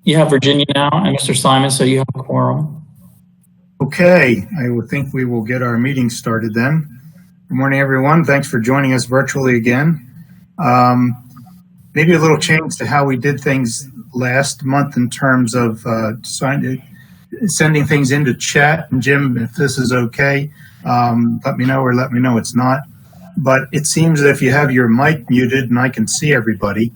You have Virginia now and Mr. Simon, so you have a quorum. Okay, I would think we will get our meeting started then. Good morning, everyone. Thanks for joining us virtually again. Maybe a little change to how we did things last month in terms of sending things into chat. And Jim, if this is okay, let me know or let me know it's not. But it seems that if you have your mic muted and I can see everybody,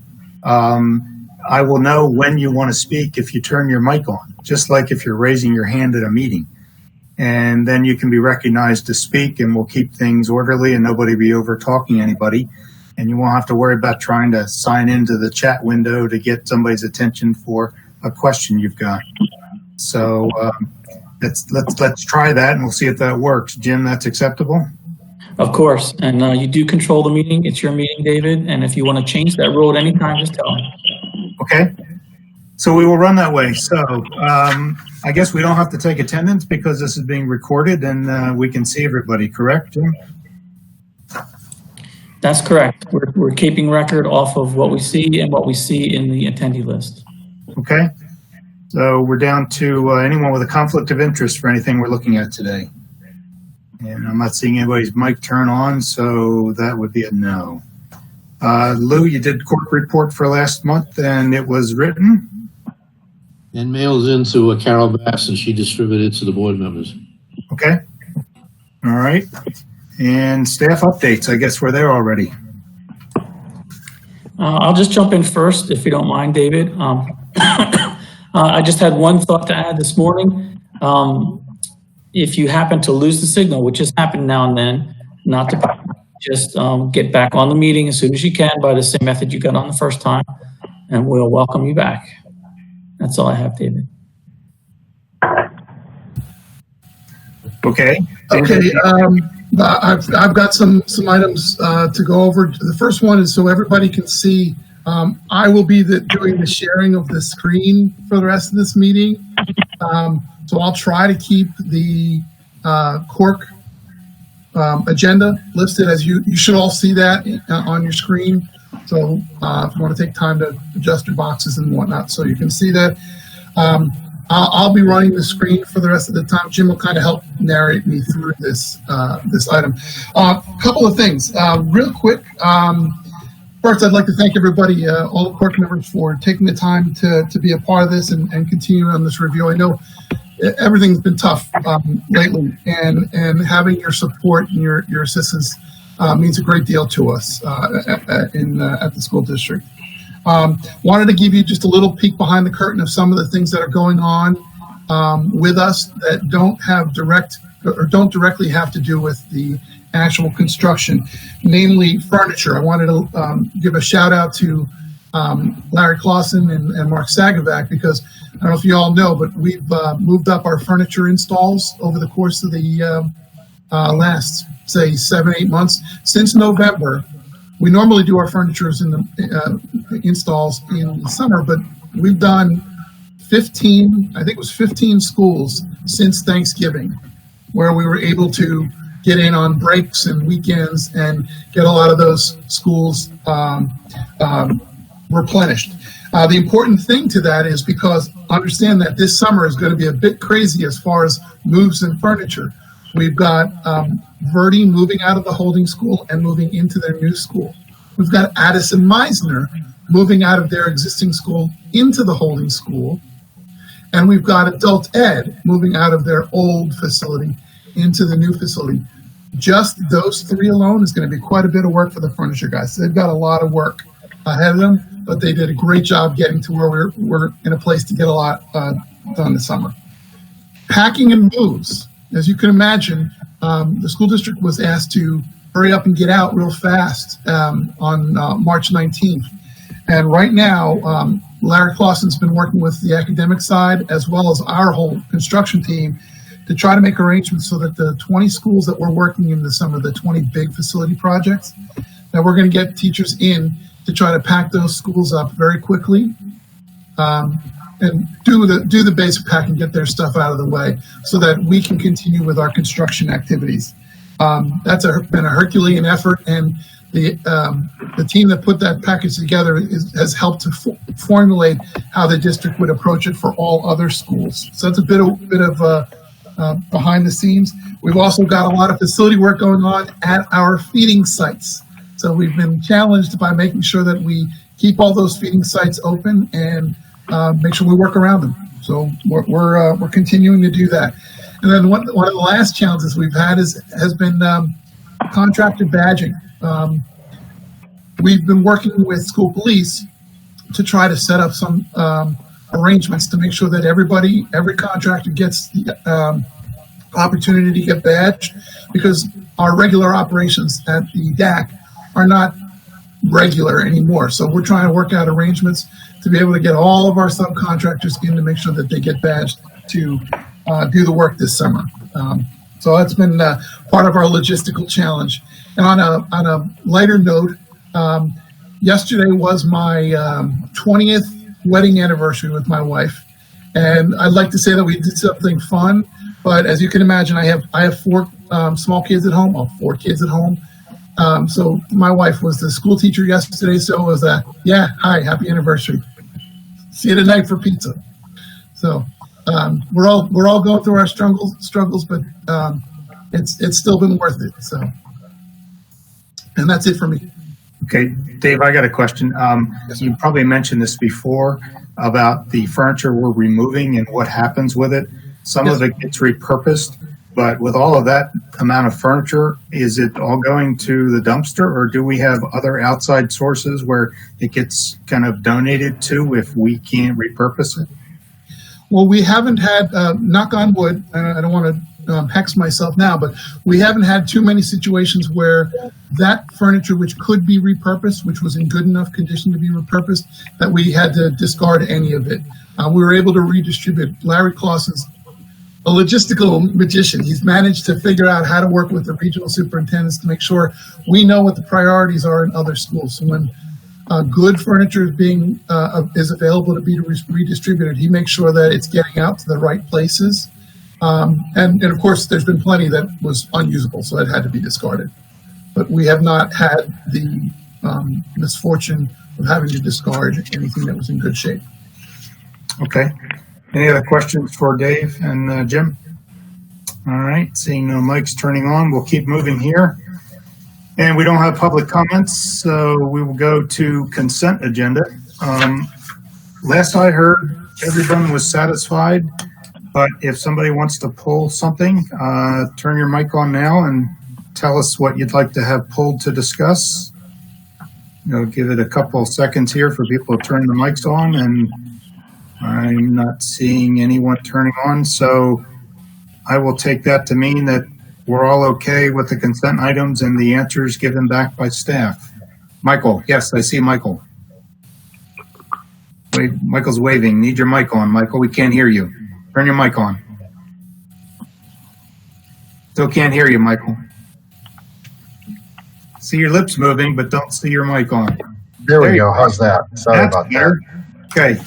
I will know when you want to speak if you turn your mic on, just like if you're raising your hand at a meeting. And then you can be recognized to speak, and we'll keep things orderly and nobody be over talking anybody. And you won't have to worry about trying to sign into the chat window to get somebody's attention for a question you've got. So let's try that, and we'll see if that works. Jim, that's acceptable? Of course, and you do control the meeting. It's your meeting, David, and if you want to change that rule at any time, just tell me. Okay, so we will run that way. So I guess we don't have to take attendance because this is being recorded and we can see everybody, correct, Jim? That's correct. We're keeping record off of what we see and what we see in the attendee list. Okay, so we're down to anyone with a conflict of interest for anything we're looking at today. And I'm not seeing anybody's mic turn on, so that would be a no. Lou, you did CORC report for last month, and it was written? And mailed into Carol Bass, and she distributed it to the board members. Okay. All right. And staff updates, I guess we're there already. I'll just jump in first, if you don't mind, David. I just had one thought to add this morning. If you happen to lose the signal, which has happened now and then, not to just get back on the meeting as soon as you can by the same method you got on the first time, and we'll welcome you back. That's all I have, David. Okay. Okay. I've got some items to go over. The first one is so everybody can see. I will be doing the sharing of the screen for the rest of this meeting. So I'll try to keep the CORC agenda listed as you should all see that on your screen. So if you want to take time to adjust your boxes and whatnot so you can see that. I'll be running the screen for the rest of the time. Jim will kind of help narrate me through this item. Couple of things, real quick. First, I'd like to thank everybody, all the CORC members, for taking the time to be a part of this and continue on this review. I know everything's been tough lately, and having your support and your assistance means a great deal to us at the school district. Wanted to give you just a little peek behind the curtain of some of the things that are going on with us that don't directly have to do with the actual construction, namely furniture. I wanted to give a shout out to Larry Clausen and Mark Sagovac, because I don't know if you all know, but we've moved up our furniture installs over the course of the last, say, 7-8 months. Since November, we normally do our furnitures in the installs in the summer, but we've done 15, I think it was 15 schools since Thanksgiving, where we were able to get in on breaks and weekends and get a lot of those schools replenished. The important thing to that is because understand that this summer is going to be a bit crazy as far as moves and furniture. We've got Verdi moving out of the holding school and moving into their new school. We've got Addison Meisner moving out of their existing school into the holding school. And we've got Adult Ed moving out of their old facility into the new facility. Just those three alone is going to be quite a bit of work for the furniture guys. They've got a lot of work ahead of them, but they did a great job getting to where we're in a place to get a lot done this summer. Packing and moves. As you can imagine, the school district was asked to hurry up and get out real fast on March 19th. And right now, Larry Clausen's been working with the academic side as well as our whole construction team to try to make arrangements so that the 20 schools that we're working in this summer, the 20 big facility projects, that we're going to get teachers in to try to pack those schools up very quickly and do the basic pack and get their stuff out of the way so that we can continue with our construction activities. That's been a Herculean effort, and the team that put that package together has helped to formulate how the district would approach it for all other schools. So that's a bit of behind the scenes. We've also got a lot of facility work going on at our feeding sites. So we've been challenged by making sure that we keep all those feeding sites open and make sure we work around them. So we're continuing to do that. And then one of the last challenges we've had has been contracted badging. We've been working with school police to try to set up some arrangements to make sure that every contractor gets the opportunity to get badged, because our regular operations at the DAC are not regular anymore. So we're trying to work out arrangements to be able to get all of our subcontractors in to make sure that they get badged to do the work this summer. So that's been part of our logistical challenge. And on a lighter note, yesterday was my 20th wedding anniversary with my wife, and I'd like to say that we did something fun. But as you can imagine, I have four small kids at home. 4 kids at home. So my wife was the school teacher yesterday. So it was hi, happy anniversary. See you tonight for pizza. So we're all going through our struggles, but it's still been worth it. So, and that's it for me. Okay, Dave, I got a question. You probably mentioned this before about the furniture we're removing and what happens with it. Some of it gets repurposed, but with all of that amount of furniture, is it all going to the dumpster, or do we have other outside sources where it gets kind of donated to if we can't repurpose it? Well, we haven't had, knock on wood, I don't want to hex myself now, but we haven't had too many situations where that furniture, which could be repurposed, which was in good enough condition to be repurposed, that we had to discard any of it. We were able to redistribute. Larry Clausen's a logistical magician. He's managed to figure out how to work with the regional superintendents to make sure we know what the priorities are in other schools. So when good furniture is available to be redistributed, he makes sure that it's getting out to the right places. And of course, there's been plenty that was unusable, so it had to be discarded. But we have not had the misfortune of having to discard anything that was in good shape. Okay. Any other questions for Dave and Jim? All right. Seeing no mics turning on, we'll keep moving here. And we don't have public comments, so we will go to consent agenda. Last I heard, everyone was satisfied, but if somebody wants to pull something, turn your mic on now and tell us what you'd like to have pulled to discuss. Give it a couple of seconds here for people to turn the mics on, and I'm not seeing anyone turning on, so I will take that to mean that we're all okay with the consent items and the answers given back by staff. Michael, yes, I see Michael. Wait, Michael's waving. Need your mic on, Michael. We can't hear you. Turn your mic on. Still can't hear you, Michael. See your lips moving, but don't see your mic on. There we go. How's that? Sorry about that. Okay.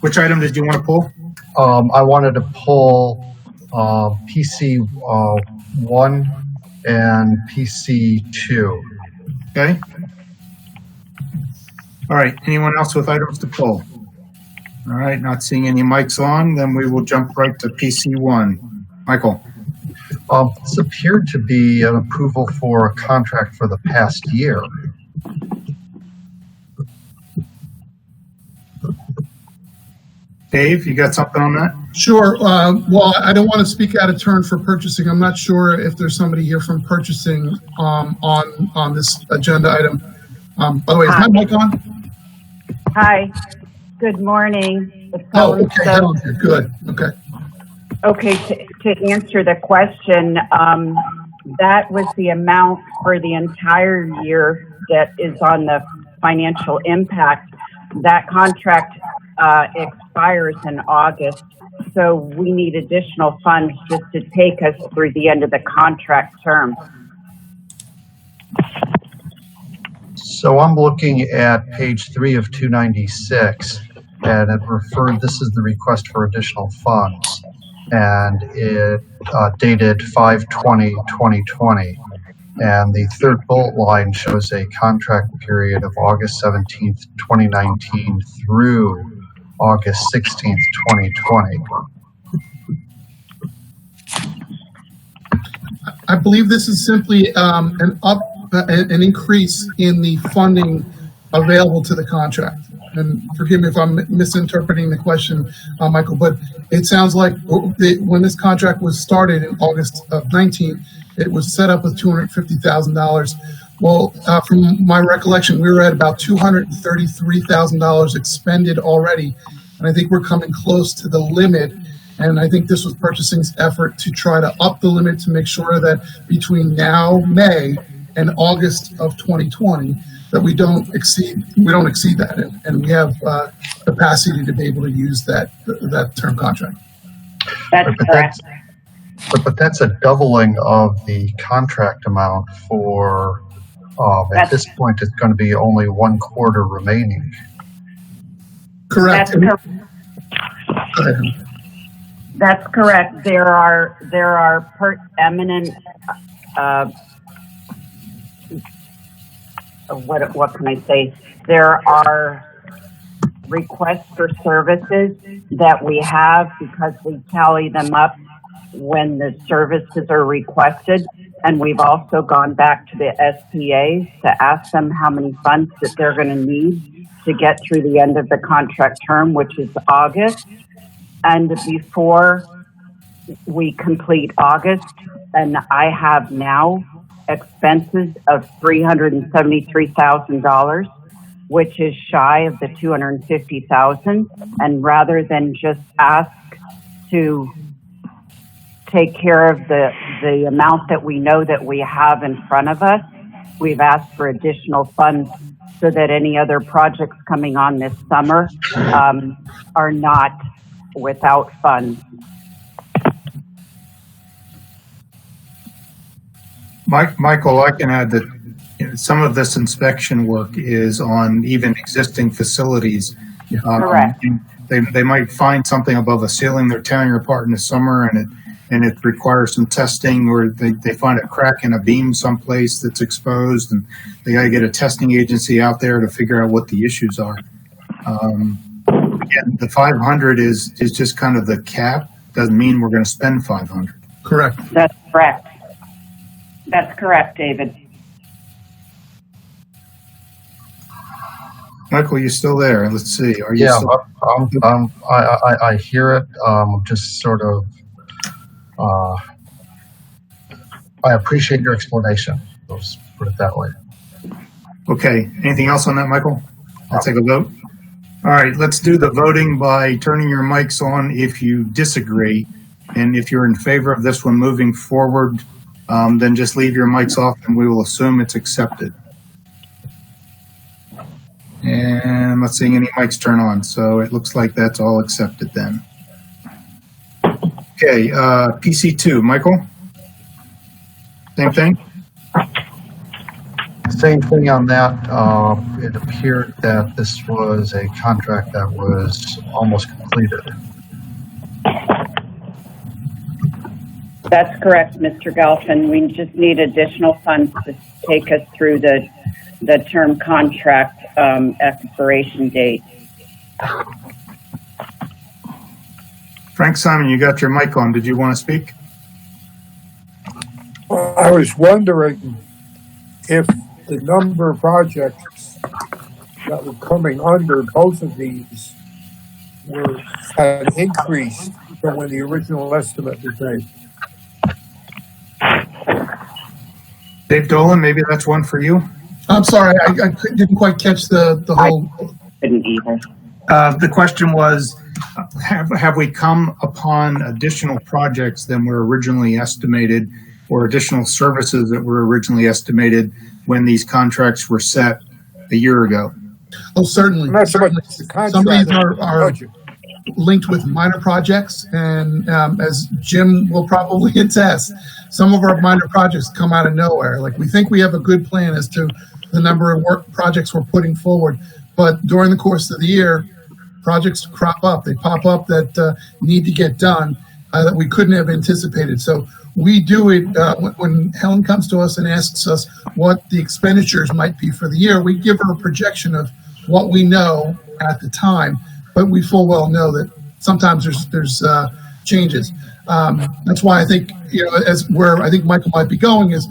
Which item did you want to pull? I wanted to pull PC 1 and PC 2. Okay. All right. Anyone else with items to pull? All right. Not seeing any mics on, then we will jump right to PC 1. Michael. This appeared to be an approval for a contract for the past year. Dave, you got something on that? Sure. Well, I don't want to speak out of turn for purchasing. I'm not sure if there's somebody here from purchasing on this agenda item. By the way, is my mic on? Hi. Good morning. Oh, okay. Good. Okay. Okay. To answer the question, that was the amount for the entire year that is on the financial impact. That contract expires in August, so we need additional funds just to take us through the end of the contract term. So I'm looking at page 3 of 296, and it referred, this is the request for additional funds, and it dated 5/20/2020. And the third bullet line shows a contract period of August 17th, 2019 through August 16th, 2020. I believe this is simply an increase in the funding available to the contract. And forgive me if I'm misinterpreting the question, Michael, but it sounds like when this contract was started in August of 19, it was set up with $250,000. Well, from my recollection, we were at about $233,000 expended already. And I think we're coming close to the limit. And I think this was purchasing's effort to try to up the limit to make sure that between now, May, and August of 2020, that we don't exceed that, and we have capacity to be able to use that term contract. That's correct. But that's a doubling of the contract amount for, at this point, it's going to be only 1/4 remaining. Correct. That's correct. Go ahead. That's correct. There are eminent. What can I say? There are requests for services that we have because we tally them up when the services are requested. And we've also gone back to the SPAs to ask them how many funds that they're going to need to get through the end of the contract term, which is August. And before we complete August, and I have now expenses of $373,000, which is shy of the $250,000. And rather than just ask to take care of the amount that we know that we have in front of us, we've asked for additional funds so that any other projects coming on this summer are not without funds. Michael, I can add that some of this inspection work is on even existing facilities. Correct. They might find something above a ceiling they're tearing apart in the summer, and it requires some testing, or they find a crack in a beam someplace that's exposed, and they got to get a testing agency out there to figure out what the issues are. Again, the 500 is just kind of the cap. Doesn't mean we're going to spend 500. Correct. That's correct. That's correct, David. Michael, you still there? Let's see. Are you? Yeah, still- I hear it. Just sort of. I appreciate your explanation. Let's put it that way. Okay. Anything else on that, Michael? I'll take a vote. All right. Let's do the voting by turning your mics on if you disagree, and if you're in favor of this one moving forward. Then just leave your mics off and we will assume it's accepted. And I'm not seeing any mics turn on, so it looks like that's all accepted then. Okay, PC2, Michael? Same thing? Same thing on that. It appeared that this was a contract that was almost completed. That's correct, Mr. Gelfin. We just need additional funds to take us through the term contract expiration date. Frank Simon, you got your mic on. Did you want to speak? Well, I was wondering if the number of projects that were coming under both of these had increased from when the original estimate was made. Dave Dolan, maybe that's one for you. I'm sorry, I didn't quite catch the whole. Couldn't either. The question was, have we come upon additional projects than were originally estimated, or additional services that were originally estimated when these contracts were set a year ago? Oh, certainly. Not so much the contract, Some of these but the are budget. linked with minor projects, and as Jim will probably attest, some of our minor projects come out of nowhere. Like, we think we have a good plan as to the number of work projects we're putting forward, but during the course of the year, projects crop up. They pop up that need to get done that we couldn't have anticipated. So we do it when Helen comes to us and asks us what the expenditures might be for the year. We give her a projection of what we know at the time, but we full well know that sometimes there's changes. That's why I think, as where I think Michael might be going is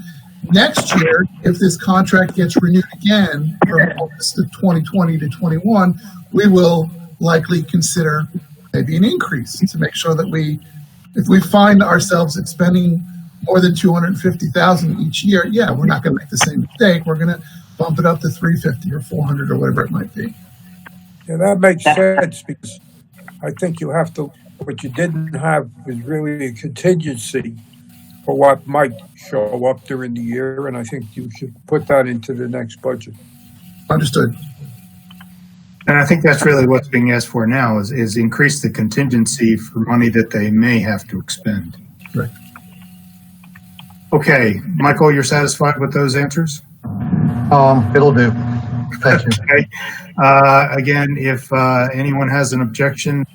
next year, if this contract gets renewed again from August of 2020 to 21, we will likely consider maybe an increase to make sure that if we find ourselves expending more than $250,000 each year, we're not going to make the same mistake. We're going to bump it up to $350 or $400 or whatever it might be. Yeah, that makes sense, because I think you have to, what you didn't have was really a contingency for what might show up during the year, and I think you should put that into the next budget. Understood. And I think that's really what's being asked for now is increase the contingency for money that they may have to expend. Right. Okay, Michael, you're satisfied with those answers? It'll do. Thank you. Okay. Again, if anyone has an objection.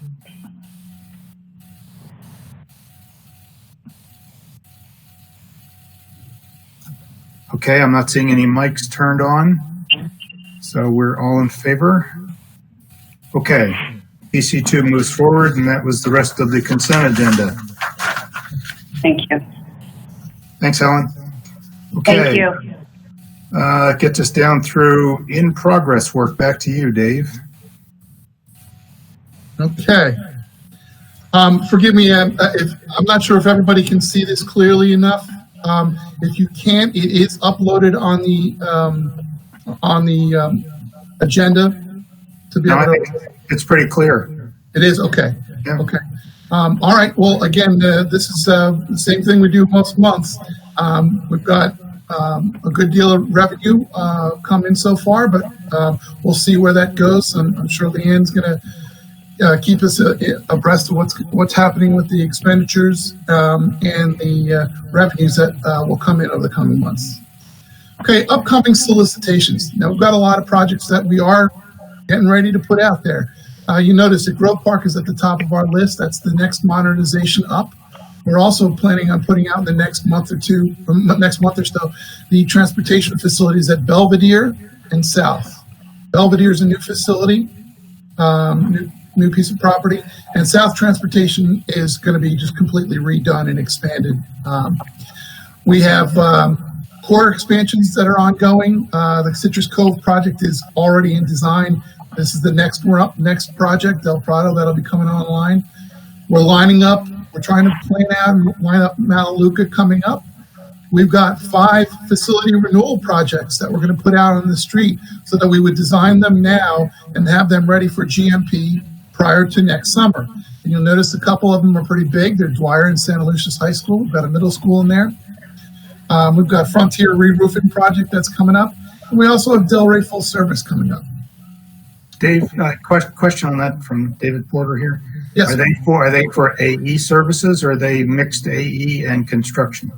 Okay, I'm not seeing any mics turned on, so we're all in favor. Okay, PC2 moves forward, and that was the rest of the consent agenda. Thank you. Thanks, Helen. Okay. Thank you. Gets us down through in-progress work. Back to you, Dave. Okay. Forgive me, if I'm not sure if everybody can see this clearly enough. If you can't, it is uploaded on the agenda to be able to. It's pretty clear. It is okay. Yeah. Okay. All right. Well, again, this is the same thing we do most months. We've got a good deal of revenue come in so far, but we'll see where that goes. I'm sure Leanne's going to keep us abreast of what's happening with the expenditures and the revenues that will come in over the coming months. Okay, upcoming solicitations. Now, we've got a lot of projects that we are getting ready to put out there. You notice that Grove Park is at the top of our list. That's the next modernization up. We're also planning on putting out in the next month or so, the transportation facilities at Belvedere and South. Belvedere is a new facility, new piece of property, and South Transportation is going to be just completely redone and expanded. We have core expansions that are ongoing. The Citrus Cove project is already in design. This is the next project, Del Prado, that'll be coming online. We're lining up. We're trying to plan out and line up Mataluca coming up. We've got 5 facility renewal projects that we're going to put out on the street so that we would design them now and have them ready for GMP prior to next summer. And you'll notice a couple of them are pretty big. They're Dwyer and Santa Lucia's High School. We've got a middle school in there. We've got Frontier re-roofing project that's coming up. And we also have Delray Full Service coming up. Dave, question on that from David Porter here. Yes. Are they for AE services, or are they mixed AE and construction?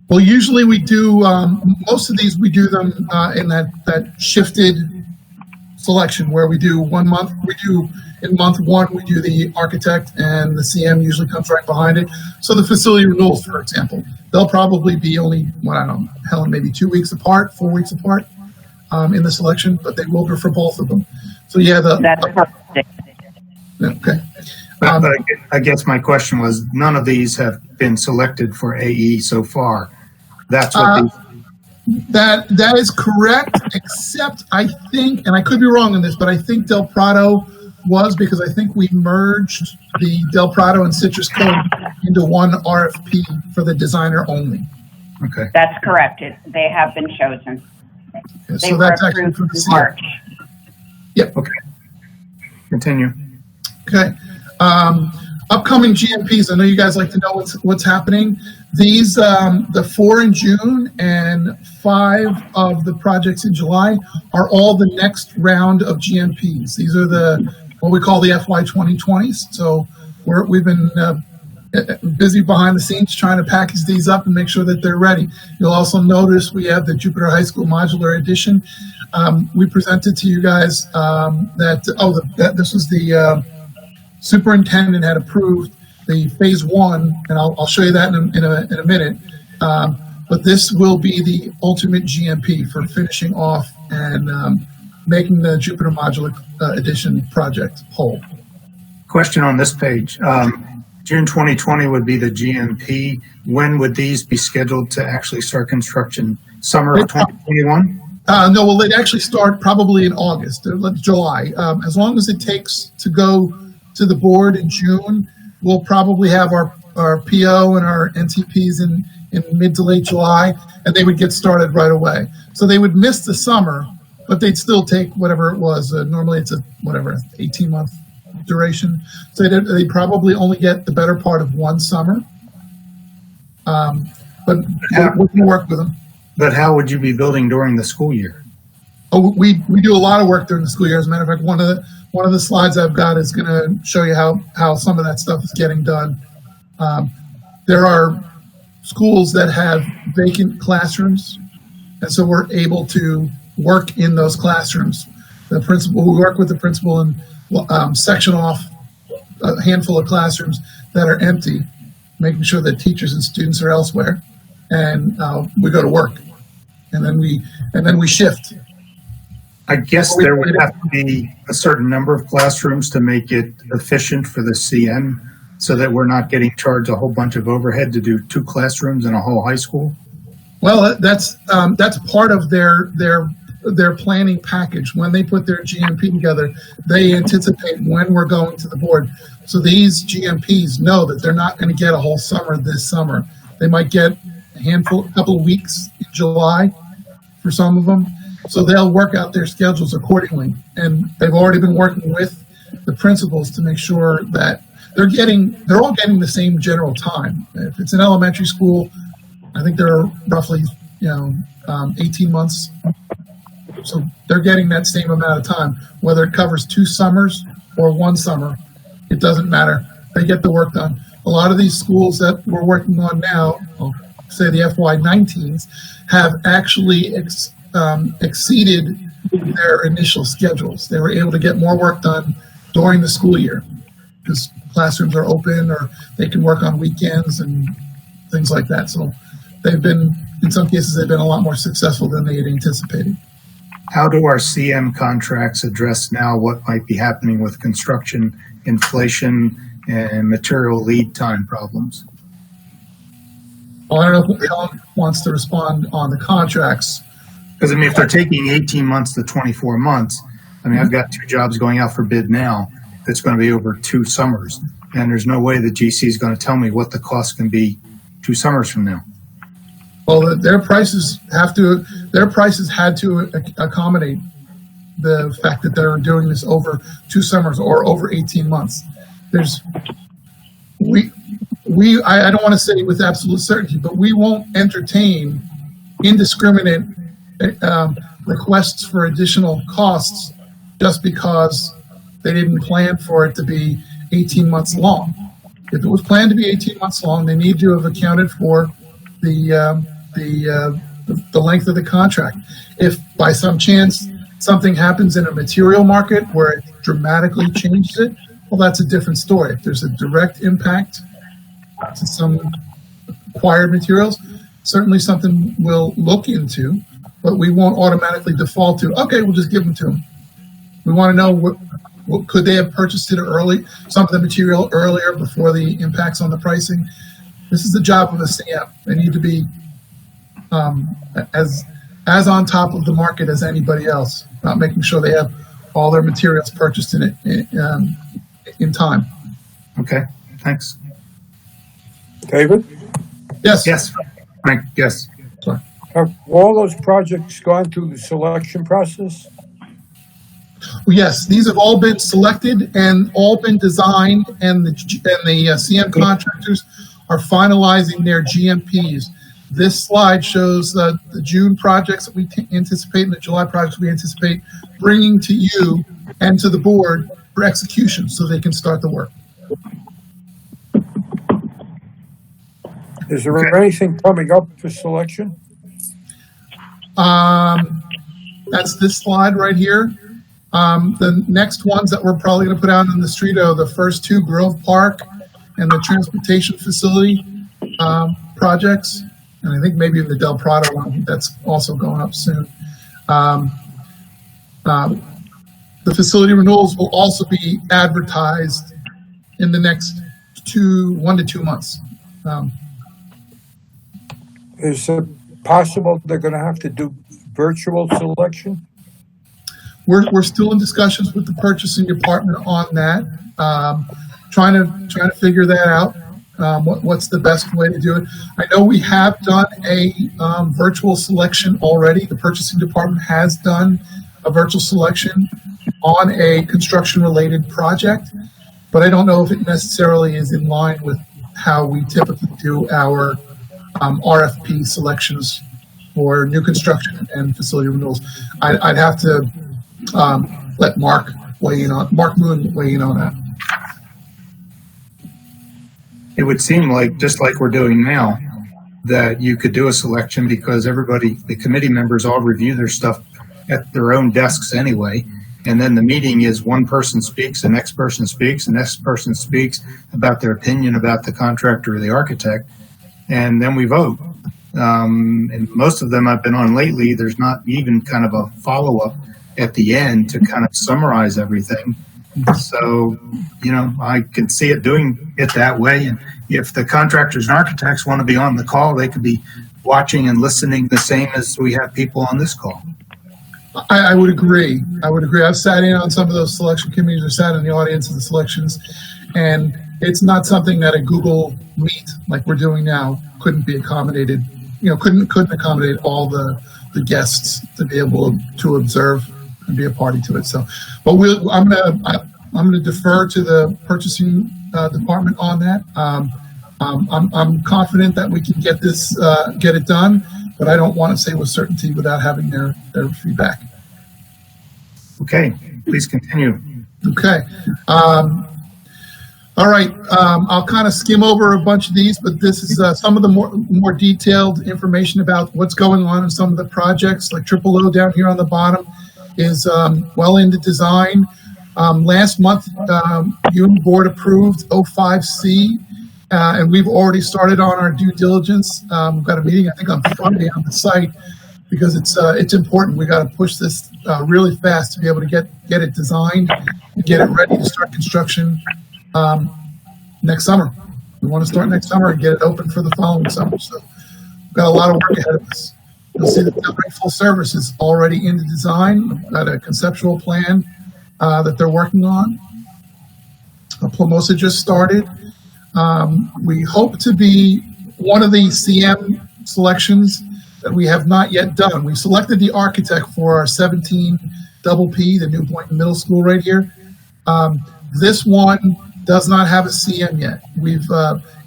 Well, usually we do, most of these we do them in that shifted selection where we do 1 month. In month 1, we do the architect, and the CM usually comes right behind it. So the facility renewals, for example, they'll probably be only, I don't know, Helen, maybe 2 weeks apart, 4 weeks apart in the selection, but they will be for both of them. So yeah, That's perfect. Okay. But I guess my question was, none of these have been selected for AE so far. That's what that is correct, except I think, and I could be wrong on this, but I think Del Prado was, because I think we merged the Del Prado and Citrus Cove into one RFP for the designer only. Okay. That's correct. They have been chosen. Okay, They so were that's actually approved for the in CM. March. Yep. Okay. Continue. Okay. Upcoming GMPs. I know you guys like to know what's happening. These, the 4 in June and 5 of the projects in July are all the next round of GMPs. These are what we call the FY 2020s. So we've been busy behind the scenes trying to package these up and make sure that they're ready. You'll also notice we have the Jupiter High School Modular Edition. We presented to you guys that this was the superintendent had approved the phase one, and I'll show you that in a minute. But this will be the ultimate GMP for finishing off and making the Jupiter Modular Edition project whole. Question on this page. June 2020 would be the GMP. When would these be scheduled to actually start construction? Summer of 2021? No, well, they'd actually start probably in August, July. As long as it takes to go to the board in June, we'll probably have our PO and our NTPs in mid to late July, and they would get started right away. So they would miss the summer, but they'd still take whatever it was. Normally it's 18-month duration. So they probably only get the better part of one summer. But we can work with them. But how would you be building during the school year? Oh, we do a lot of work during the school year. As a matter of fact, one of the slides I've got is going to show you how some of that stuff is getting done. There are schools that have vacant classrooms, and so we're able to work in those classrooms. We work with the principal and section off a handful of classrooms that are empty, making sure that teachers and students are elsewhere, and we go to work, and then we shift. I guess there would have to be a certain number of classrooms to make it efficient for the CM, so that we're not getting charged a whole bunch of overhead to do 2 classrooms in a whole high school. Well, that's part of their planning package. When they put their GMP together, they anticipate when we're going to the board. So these GMPs know that they're not going to get a whole summer this summer. They might get a couple of weeks in July for some of them. So they'll work out their schedules accordingly. And they've already been working with the principals to make sure that they're all getting the same general time. If it's an elementary school, I think they're roughly 18 months. So they're getting that same amount of time, whether it covers 2 summers or 1 summer. It doesn't matter. They get the work done. A lot of these schools that we're working on now, say the FY19s, have actually exceeded their initial schedules. They were able to get more work done during the school year because classrooms are open, or they can work on weekends and things like that. So in some cases, they've been a lot more successful than they had anticipated. How do our CM contracts address now what might be happening with construction, inflation, and material lead time problems? Well, I don't know if Alan wants to respond on the contracts. Because, if they're taking 18 months to 24 months, I've got 2 jobs going out for bid now. It's going to be over 2 summers. And there's no way the GC is going to tell me what the cost can be 2 summers from now. Well, their prices had to accommodate the fact that they're doing this over 2 summers or over 18 months. I don't want to say with absolute certainty, but we won't entertain indiscriminate requests for additional costs just because they didn't plan for it to be 18 months long. If it was planned to be 18 months long, they need to have accounted for the length of the contract. If by some chance something happens in a material market where it dramatically changes it, well, that's a different story. If there's a direct impact to some acquired materials, certainly something we'll look into, but we won't automatically default to, okay, we'll just give them to them. We want to know what could they have purchased it early, some of the material earlier before the impacts on the pricing. This is the job of a CM. They need to be as on top of the market as anybody else, not making sure they have all their materials purchased in time. Okay, thanks. David? Yes. Yes, Frank, yes. Sorry. Have all those projects gone through the selection process? Well, yes, these have all been selected and all been designed, and the CM contractors are finalizing their GMPs. This slide shows the June projects that we anticipate and the July projects we anticipate bringing to you and to the board for execution so they can start the work. Is there anything coming up for selection? That's this slide right here. The next ones that we're probably going to put out in the street are the first 2, Grove Park and the transportation facility projects. And I think maybe the Del Prado one, that's also going up soon. The facility renewals will also be advertised in the next 1 to 2 months. Is it possible they're going to have to do virtual selection? We're still in discussions with the purchasing department on that, trying to figure that out. What's the best way to do it? I know we have done a virtual selection already. The purchasing department has done a virtual selection on a construction-related project, but I don't know if it necessarily is in line with how we typically do our RFP selections for new construction and facility renewals. I'd have to let Mark Moon weigh in on that. It would seem like, just like we're doing now, that you could do a selection because the committee members all review their stuff at their own desks anyway. And then the meeting is one person speaks, the next person speaks, the next person speaks about their opinion about the contractor or the architect, and then we vote. And most of them I've been on lately, there's not even kind of a follow-up at the end to kind of summarize everything. So, I can see it doing it that way. And if the contractors and architects want to be on the call, they could be watching and listening the same as we have people on this call. I would agree. I've sat in on some of those selection committees or sat in the audience of the selections, and it's not something that a Google Meet like we're doing now couldn't be accommodated. Couldn't accommodate all the guests to be able to observe and be a party to it. So, but I'm gonna defer to the purchasing department on that. I'm confident that we can get it done, but I don't want to say with certainty without having their feedback. Okay, please continue. Okay. All right. I'll kind of skim over a bunch of these, but this is some of the more detailed information about what's going on in some of the projects. Like Triple O down here on the bottom is well into design. Last month, you and the board approved 05C, and we've already started on our due diligence. We've got a meeting, I think, on Friday on the site because it's important. We got to push this really fast to be able to get it designed and get it ready to start construction next summer. We want to start next summer and get it open for the following summer. So we've got a lot of work ahead of us. You'll see that the full service is already in the design. We've got a conceptual plan that they're working on. Plumosa just started. We hope to be one of the CM selections that we have not yet done. We selected the architect for our 17 double P, the New Boynton Middle School right here. This one does not have a CM yet.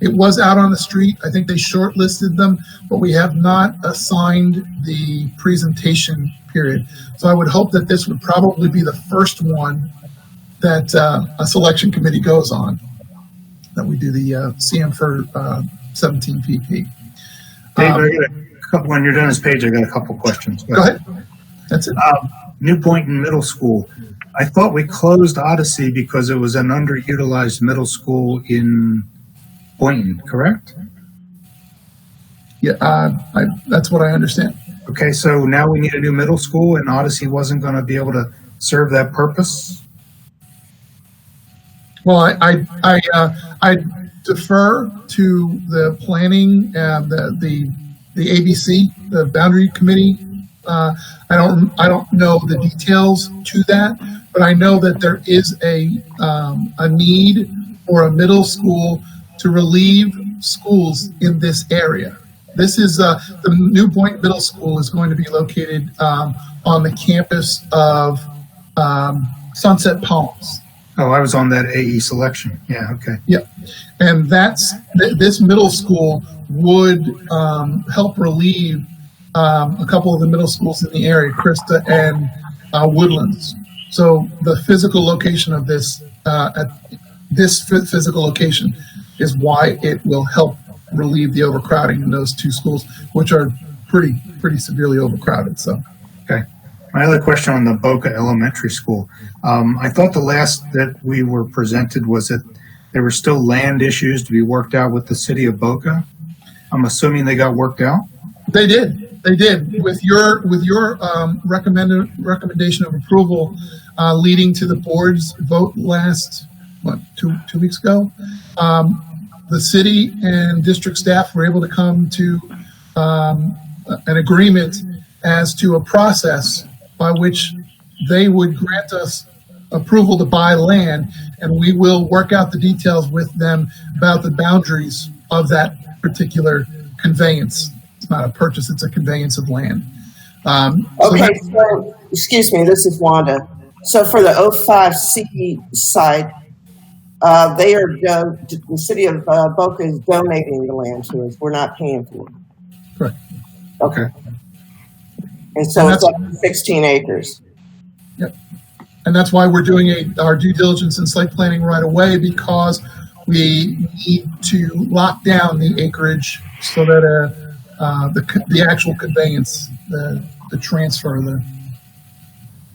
It was out on the street. I think they shortlisted them, but we have not assigned the presentation period. So I would hope that this would probably be the first one that a selection committee goes on, that we do the CM for 17 PP. When you're done this page, I got a couple questions. Go ahead. That's it. New Boynton Middle School. I thought we closed Odyssey because it was an underutilized middle school in Boynton, correct? Yeah, that's what I understand. Okay, so now we need a new middle school, and Odyssey wasn't going to be able to serve that purpose? Well, I defer to the planning and the ABC, the boundary committee. I don't know the details to that, but I know that there is a need for a middle school to relieve schools in this area. This is the New Boynton Middle School is going to be located on the campus of Sunset Palms. Oh, I was on that AE selection. Yeah, okay. Yeah, and this middle school would help relieve a couple of the middle schools in the area, Krista and Woodlands. So the physical location of this, physical location is why it will help relieve the overcrowding in those two schools, which are pretty severely overcrowded. So, okay. My other question on the Boca Elementary School. I thought the last that we were presented was that there were still land issues to be worked out with the city of Boca. I'm assuming they got worked out. They did. They did. With your recommendation of approval, leading to the board's vote last, two weeks ago, the city and district staff were able to come to an agreement as to a process by which they would grant us approval to buy land, and we will work out the details with them about the boundaries of that particular conveyance. It's not a purchase, it's a conveyance of land. Okay, so, excuse me, this is Wanda. So for the 05C site, the city of Boca is donating the land to us. We're not paying for it. Correct. Okay. And so it's up to 16 acres. Yep. And that's why we're doing our due diligence and site planning right away, because we need to lock down the acreage so that the actual conveyance, the transfer,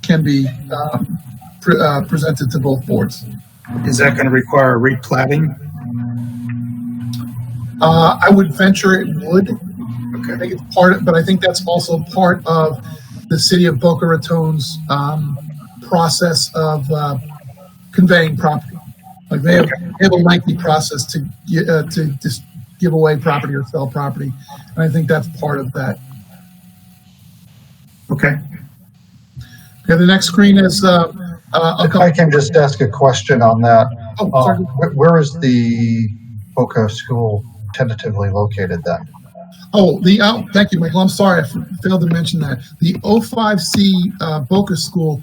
can be presented to both boards. Is that going to require a replatting? I would venture it would. Okay. I think it's but I think that's also part of the city of Boca Raton's process of conveying property. Like they have a lengthy process to just give away property or sell property, and I think that's part of that. Okay. Okay, the next screen is If I can just ask a question on that. Oh, sorry. Where is the Boca School tentatively located then? Thank you, Michael. I'm sorry, I failed to mention that. The 05C Boca School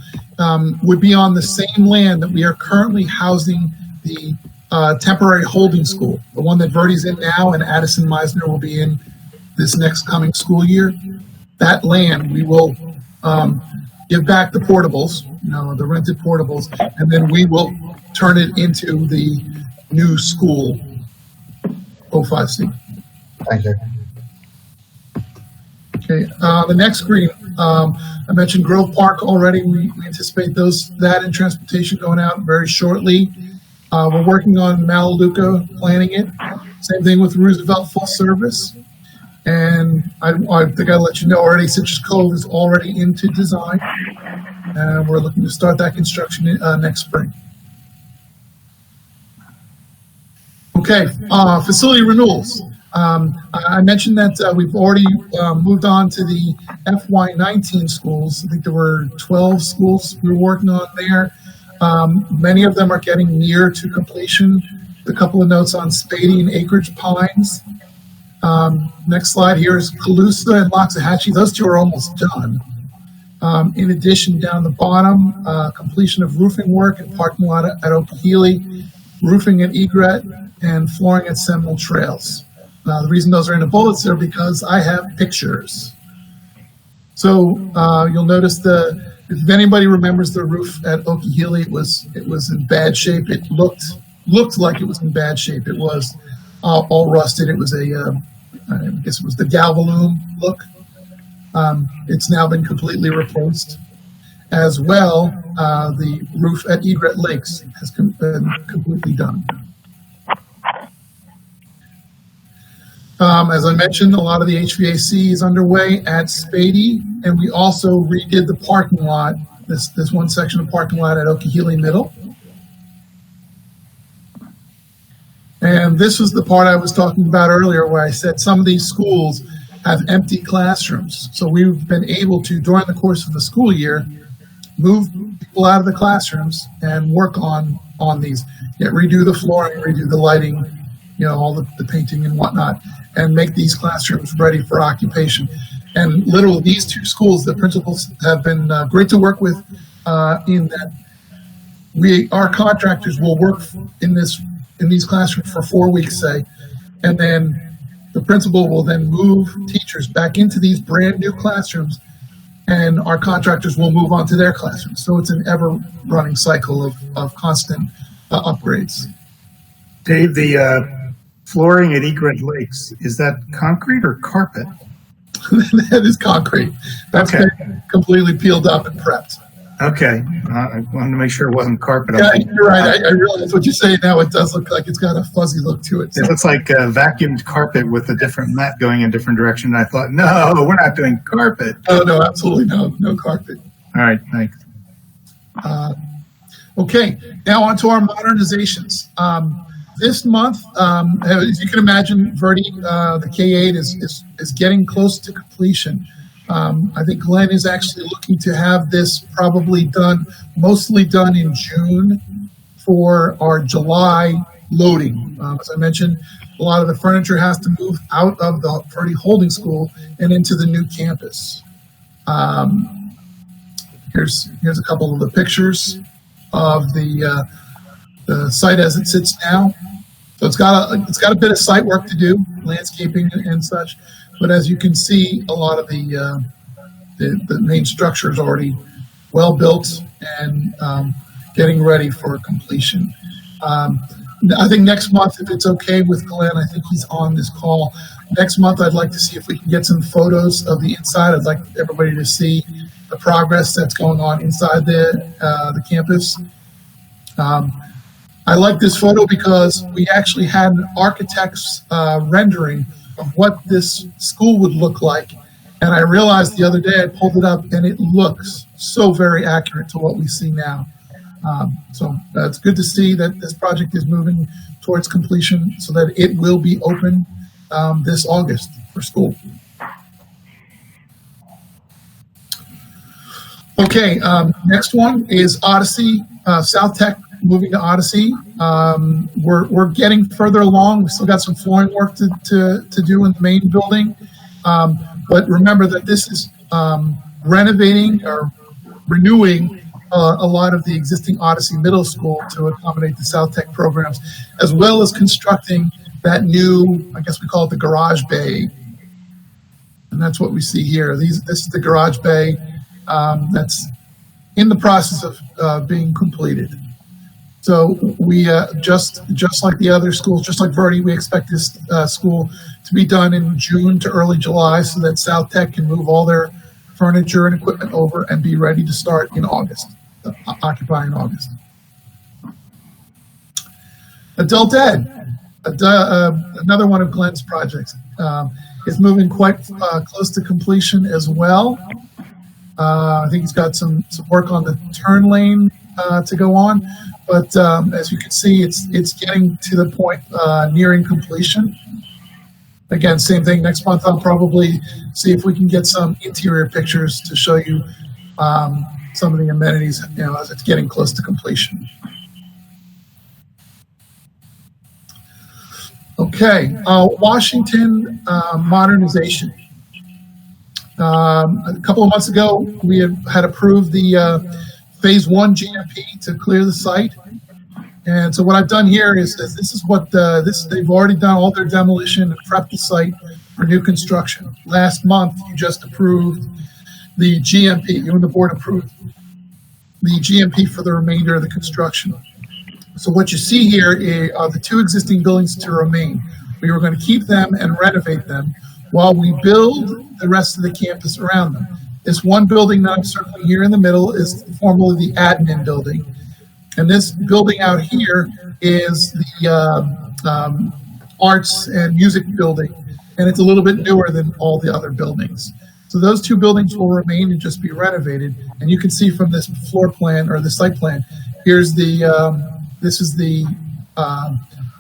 would be on the same land that we are currently housing the temporary holding school, the one that Verdi's in now and Addison Meisner will be in this next coming school year. That land we will give back the portables, the rented portables, and then we will turn it into the new school, 05C. Thank you. Okay, the next screen, I mentioned Grove Park already. We anticipate that and transportation going out very shortly. We're working on Malaluca, planning it. Same thing with Roosevelt Full Service. And I think I let you know already, Citrus Cove is already into design. And we're looking to start that construction next spring. Okay, facility renewals. I mentioned that we've already moved on to the FY19 schools. I think there were 12 schools we were working on there. Many of them are getting near to completion. A couple of notes on Spady and Acreage Pines. Next slide here is Calusa and Loxahatchee. Those two are almost done. In addition, down the bottom, completion of roofing work and parking lot at Okeechobee, roofing at Egret, and flooring at Seminole Trails. The reason those are in the bullets there because I have pictures. So you'll notice if anybody remembers the roof at Okeechobee, it was in bad shape. It looked like it was in bad shape. It was all rusted. It was I guess it was the Galvalume look. It's now been completely replaced. As well, the roof at Egret Lakes has been completely done. As I mentioned, a lot of the HVAC is underway at Spady, and we also redid the parking lot, this one section of parking lot at Okeechobee Middle. And this was the part I was talking about earlier where I said some of these schools have empty classrooms. So we've been able to, during the course of the school year, move people out of the classrooms and work on these. Redo the flooring, redo the lighting, all the painting and whatnot, and make these classrooms ready for occupation. And literally these two schools, the principals have been great to work with in that our contractors will work in these classrooms for 4 weeks, say, and then the principal will then move teachers back into these brand new classrooms, and our contractors will move on to their classrooms. So it's an ever-running cycle of constant upgrades. Dave, the flooring at Egret Lakes, is that concrete or carpet? That is concrete. That's okay. been completely peeled up and prepped. Okay, I wanted to make sure it wasn't carpet. Yeah, you're right. I realize what you're saying now. It does look like it's got a fuzzy look to it. It looks like a vacuumed carpet with a different mat going in a different direction. And I thought, no, we're not doing carpet. Oh, no, absolutely no carpet. All right, thanks. Okay, now on to our modernizations. This month, as you can imagine, Verdi, the K-8 is getting close to completion. I think Glenn is actually looking to have this mostly done in June for our July loading. As I mentioned, a lot of the furniture has to move out of the Verdi Holding School and into the new campus. Here's a couple of the pictures of the site as it sits now. So it's got a bit of site work to do, landscaping and such. But as you can see, a lot of the main structure is already well built and getting ready for completion. I think next month, if it's okay with Glenn, I think he's on this call. Next month, I'd like to see if we can get some photos of the inside. I'd like everybody to see the progress that's going on inside the campus. I like this photo because we actually had an architect's rendering of what this school would look like. And I realized the other day, I pulled it up, and it looks so very accurate to what we see now. So it's good to see that this project is moving towards completion so that it will be open this August for school. Okay, next one is Odyssey, South Tech moving to Odyssey. We're getting further along. We still got some flooring work to do in the main building. But remember that this is renovating or renewing a lot of the existing Odyssey Middle School to accommodate the South Tech programs, as well as constructing that new, I guess we call it the garage bay. And that's what we see here. This is the garage bay that's in the process of being completed. So we just like the other schools, just like Verdi, we expect this school to be done in June to early July so that South Tech can move all their furniture and equipment over and be ready to start in August, occupy in August. Adult Ed, another one of Glenn's projects, is moving quite close to completion as well. I think he's got some work on the turn lane to go on. But as you can see, it's getting to the point nearing completion. Again, same thing. Next month, I'll probably see if we can get some interior pictures to show you some of the amenities, as it's getting close to completion. Okay, Washington modernization. A couple of months ago, we had approved the Phase 1 GMP to clear the site. And so what I've done here is this is what they've already done all their demolition and prepped the site for new construction. Last month, you just approved the GMP. You and the board approved the GMP for the remainder of the construction. So what you see here are the two existing buildings to remain. We were going to keep them and renovate them while we build the rest of the campus around them. This one building that I'm circling here in the middle is formerly the admin building. And this building out here is the arts and music building. And it's a little bit newer than all the other buildings. So those two buildings will remain and just be renovated. And you can see from this floor plan or the site plan, here's this is the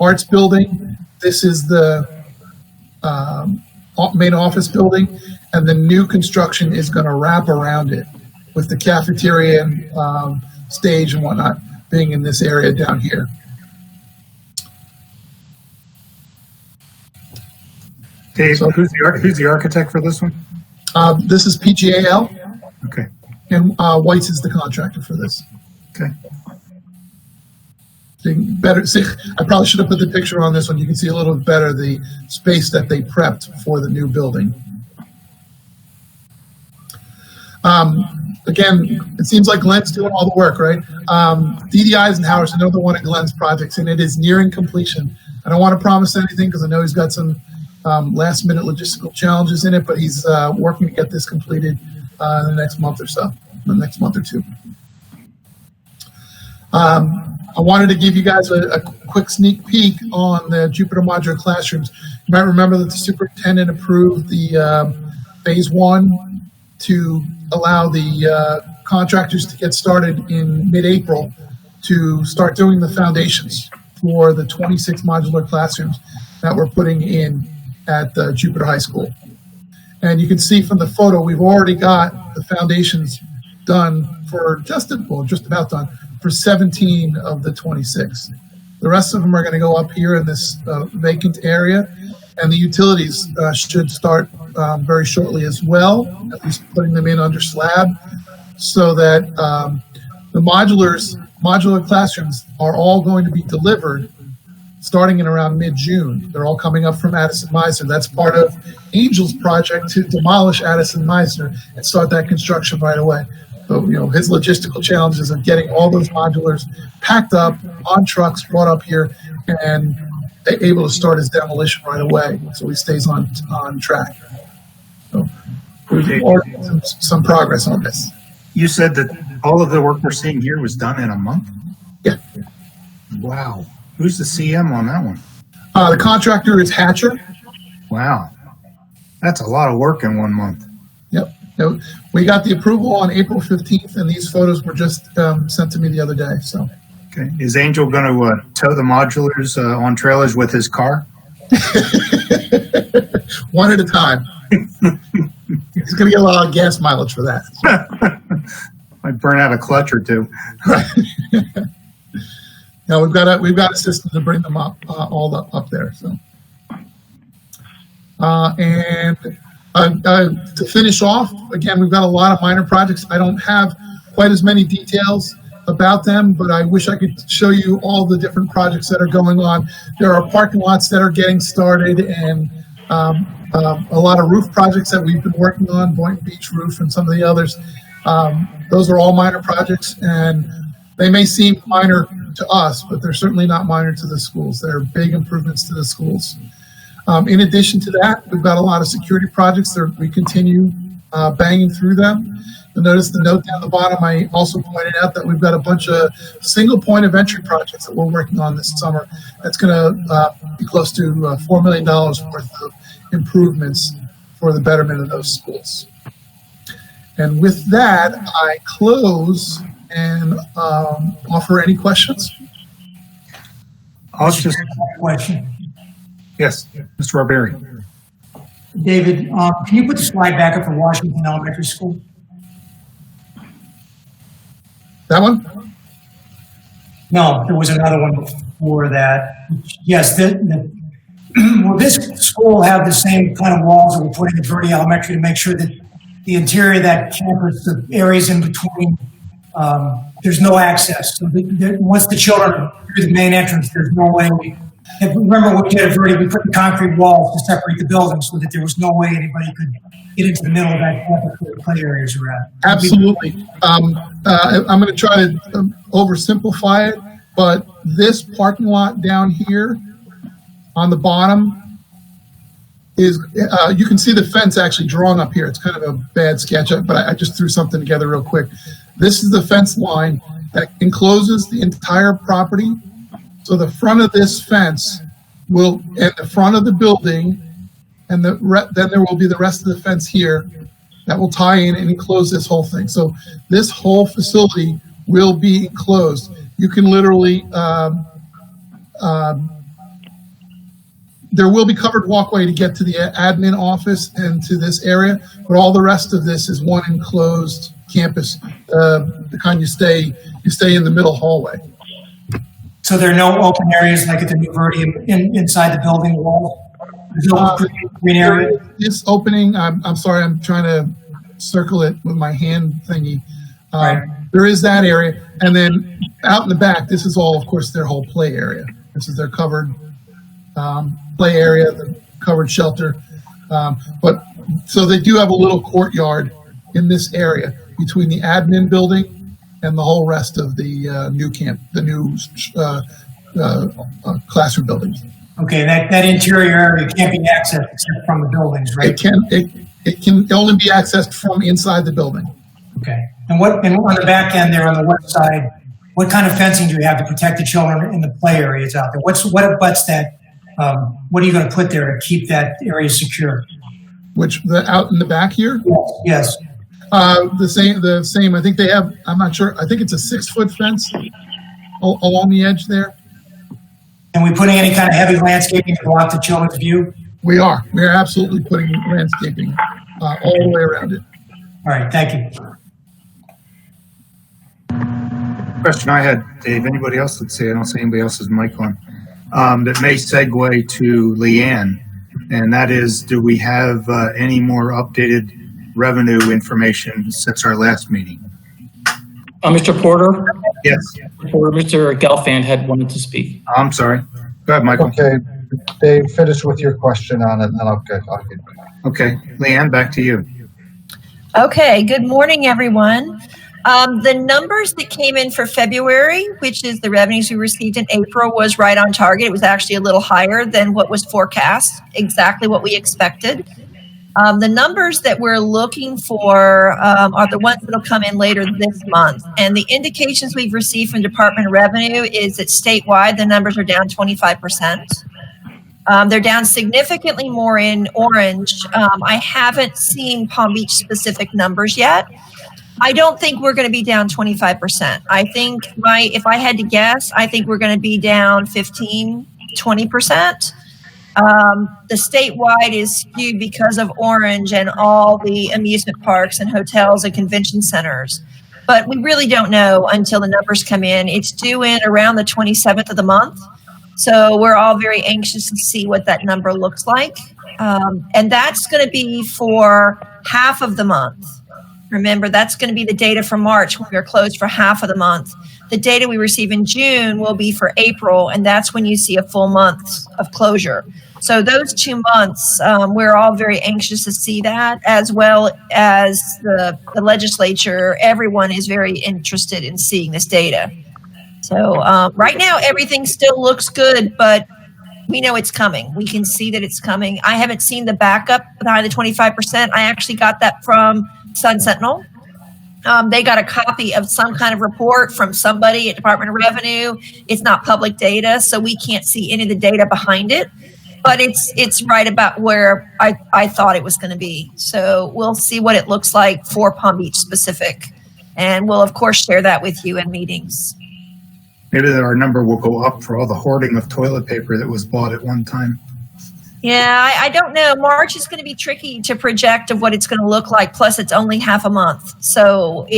arts building. This is the main office building. And the new construction is going to wrap around it with the cafeteria and stage and whatnot being in this area down here. Dave, so who's the architect for this one? This is PGAL. Okay. And White's is the contractor for this. Okay. So you can better see, I probably should have put the picture on this one. You can see a little bit better the space that they prepped for the new building. Again, it seems like Glenn's doing all the work, right? DD Eisenhower is another one of Glenn's projects, and it is nearing completion. I don't want to promise anything because I know he's got some last-minute logistical challenges in it, but he's working to get this completed in the next month or so, the next month or two. I wanted to give you guys a quick sneak peek on the Jupiter Modular Classrooms. You might remember that the superintendent approved the phase 1 to allow the contractors to get started in mid-April to start doing the foundations for the 26 modular classrooms that we're putting in at Jupiter High School. And you can see from the photo, we've already got the foundations done for just about done for 17 of the 26. The rest of them are going to go up here in this vacant area, and the utilities should start very shortly as well, at least putting them in under slab, so that the modular classrooms are all going to be delivered starting in around mid-June. They're all coming up from Addison Meisner. That's part of Angel's project to demolish Addison Meisner and start that construction right away. So, his logistical challenges of getting all those modulars packed up on trucks, brought up here, and able to start his demolition right away, so he stays on track. So we've already made some progress on this. You said that all of the work we're seeing here was done in a month? Yeah. Wow. Who's the CM on that one? The contractor is Hatcher. Wow. That's a lot of work in 1 month. Yep. We got the approval on April 15th, and these photos were just sent to me the other day. So. Okay. Is Angel going to tow the modulars on trailers with his car? One at a time. He's going to get a lot of gas mileage for that. Might burn out a clutch or two. Right. No, we've got a system to bring them up all up there. So, and to finish off, again, we've got a lot of minor projects. I don't have quite as many details about them, but I wish I could show you all the different projects that are going on. There are parking lots that are getting started, and a lot of roof projects that we've been working on, Boynton Beach Roof and some of the others. Those are all minor projects, and they may seem minor to us, but they're certainly not minor to the schools. They're big improvements to the schools. In addition to that, we've got a lot of security projects that we continue banging through them. You'll notice the note down the bottom. I also pointed out that we've got a bunch of single point of entry projects that we're working on this summer. That's going to be close to $4 million worth of improvements for the betterment of those schools. And with that, I close and offer any questions. I'll just Question. yes, Mr. Barberi. David, can you put the slide back up for Washington Elementary School? That one? No, there was another one before that. Yes, will this school have the same kind of walls that we're putting at Verde Elementary to make sure that the interior of that campus, the areas in between, there's no access. So once the children are through the main entrance, there's no way. Remember what we did at Verde, we put the concrete walls to separate the buildings so that there was no way anybody could get into the middle of that campus where the play areas are at. Absolutely. I'm going to try to oversimplify it, but this parking lot down here on the bottom is, you can see the fence actually drawn up here. It's kind of a bad sketch, but I just threw something together real quick. This is the fence line that encloses the entire property. So the front of this fence will, at the front of the building, and then there will be the rest of the fence here that will tie in and enclose this whole thing. So this whole facility will be enclosed. You can literally, there will be covered walkway to get to the admin office and to this area, but all the rest of this is one enclosed campus, the kind you stay in the middle hallway. So there are no open areas like at the New Verde inside the building wall? There's no green area? This opening, I'm sorry, I'm trying to circle it with my hand thingy. Right. There is that area. And then out in the back, this is all, of course, their whole play area. This is their covered play area, the covered shelter. But so they do have a little courtyard in this area between the admin building and the whole rest of the new classroom buildings. Okay, that interior area can't be accessed except from the buildings, right? It can only be accessed from inside the building. Okay. And on the back end there on the west side, what kind of fencing do you have to protect the children in the play areas out there? What abuts that? What are you going to put there to keep that area secure? Out in the back here? Yes. The same. I think they have. I'm not sure. I think it's a 6-foot fence along the edge there. And we putting any kind of heavy landscaping to block the children's view? We are. We are absolutely putting landscaping all the way around it. All right. Thank you. Question I had, Dave, anybody else? Let's see, I don't see anybody else's mic on. That may segue to Leanne, and that is, do we have any more updated revenue information since our last meeting? Mr. Porter? Yes. Or Mr. Gelfand had wanted to speak. I'm sorry. Go ahead, Michael. Okay, Dave, finish with your question on it, and then I'll get back. Okay, Leanne, back to you. Okay, good morning, everyone. The numbers that came in for February, which is the revenues we received in April, was right on target. It was actually a little higher than what was forecast, exactly what we expected. The numbers that we're looking for are the ones that will come in later this month. And the indications we've received from Department of Revenue is that statewide, the numbers are down 25%. They're down significantly more in Orange. I haven't seen Palm Beach specific numbers yet. I don't think we're going to be down 25%. I think if I had to guess, I think we're going to be down 15, 20%. The statewide is skewed because of Orange and all the amusement parks and hotels and convention centers. But we really don't know until the numbers come in. It's due in around the 27th of the month. So we're all very anxious to see what that number looks like. And that's going to be for half of the month. Remember, that's going to be the data for March when we are closed for half of the month. The data we receive in June will be for April, and that's when you see a full month of closure. So those 2 months, we're all very anxious to see that, as well as the legislature. Everyone is very interested in seeing this data. So right now, everything still looks good, but we know it's coming. We can see that it's coming. I haven't seen the backup behind the 25%. I actually got that from Sun Sentinel. They got a copy of some kind of report from somebody at Department of Revenue. It's not public data, so we can't see any of the data behind it. But it's right about where I thought it was going to be. So we'll see what it looks like for Palm Beach specific. And we'll, of course, share that with you in meetings. Maybe our number will go up for all the hoarding of toilet paper that was bought at one time. Yeah, I don't know. March is going to be tricky to project of what it's going to look like. Plus, it's only half a month. So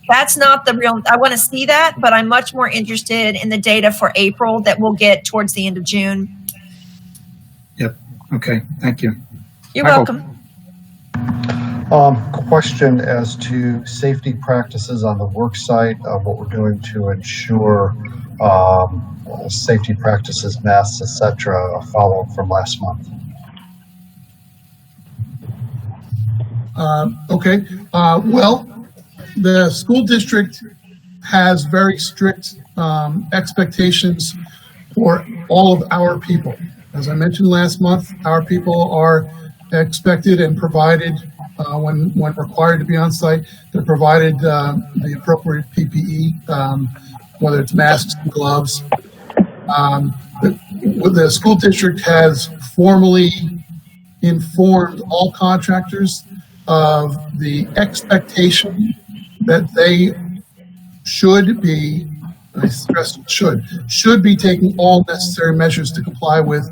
that's not the real. I want to see that, but I'm much more interested in the data for April that we'll get towards the end of June. Yep. Okay. Thank you. You're Michael. welcome. Question as to safety practices on the work site, what we're doing to ensure safety practices, masks, etc., a follow-up from last month. Okay. Well, the school district has very strict expectations for all of our people. As I mentioned last month, our people are expected and provided when required to be on site. They're provided the appropriate PPE, whether it's masks and gloves. The school district has formally informed all contractors of the expectation that they should be, I stress should be taking all necessary measures to comply with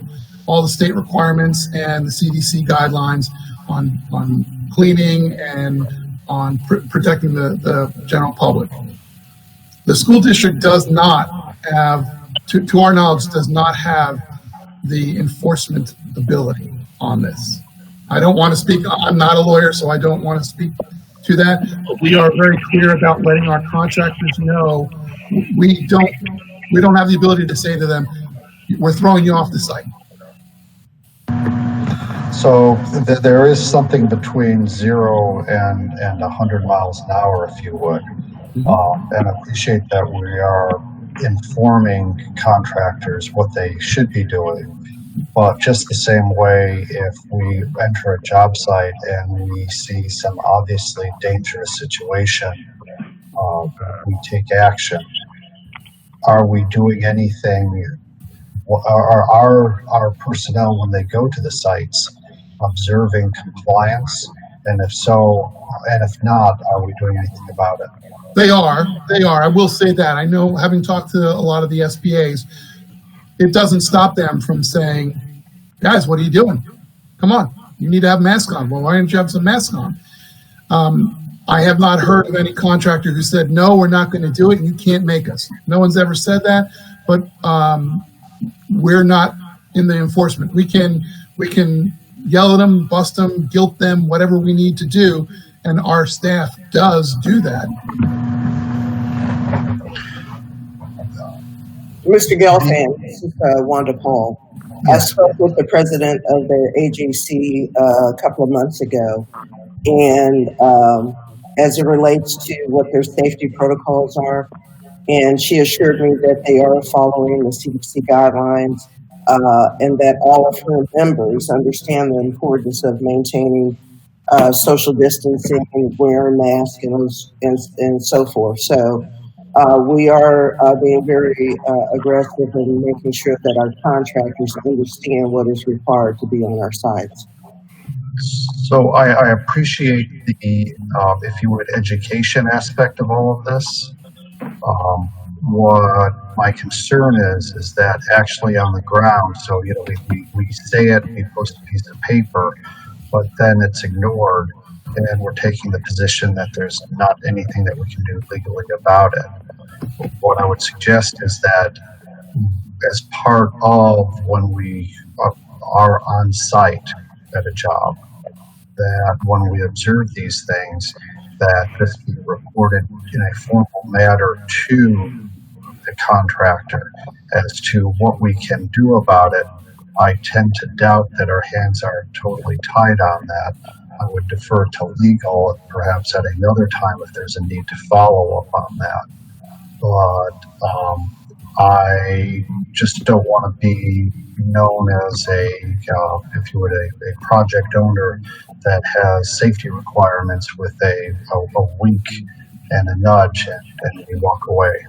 all the state requirements and the CDC guidelines on cleaning and on protecting the general public. The school district does not have, to our knowledge, does not have the enforcement ability on this. I don't want to speak, I'm not a lawyer, so I don't want to speak to that, but we are very clear about letting our contractors know we don't have the ability to say to them, we're throwing you off the site. So there is something between 0 and 100 miles an hour, if you would. And I appreciate that we are informing contractors what they should be doing. But just the same way, if we enter a job site and we see some obviously dangerous situation, we take action. are we doing anything? Are our personnel, when they go to the sites, observing compliance? And if so, and if not, are we doing anything about it? They are. I will say that. I know, having talked to a lot of the SBAs, it doesn't stop them from saying, guys, what are you doing? Come on, you need to have a mask on. Well, why don't you have some mask on? I have not heard of any contractor who said, no, we're not going to do it, and you can't make us. No one's ever said that, but we're not in the enforcement. We can yell at them, bust them, guilt them, whatever we need to do, and our staff does do that. Mr. Gelfand, this is Wanda Paul. I spoke with the president of their AJC a couple of months ago, and as it relates to what their safety protocols are, and she assured me that they are following the CDC guidelines, and that all of her members understand the importance of maintaining social distancing, wearing masks, and so forth. So we are being very aggressive in making sure that our contractors understand what is required to be on our sites. So I appreciate the, if you would, education aspect of all of this. What my concern is that actually on the ground, so, you know, we say it, we post a piece of paper, but then it's ignored, and we're taking the position that there's not anything that we can do legally about it. What I would suggest is that as part of when we are on site at a job, that when we observe these things, that this be reported in a formal manner to the contractor as to what we can do about it. I tend to doubt that our hands are totally tied on that. I would defer to legal, perhaps at another time if there's a need to follow up on that. But I just don't want to be known as if you would, a project owner that has safety requirements with a wink and a nudge, and we walk away.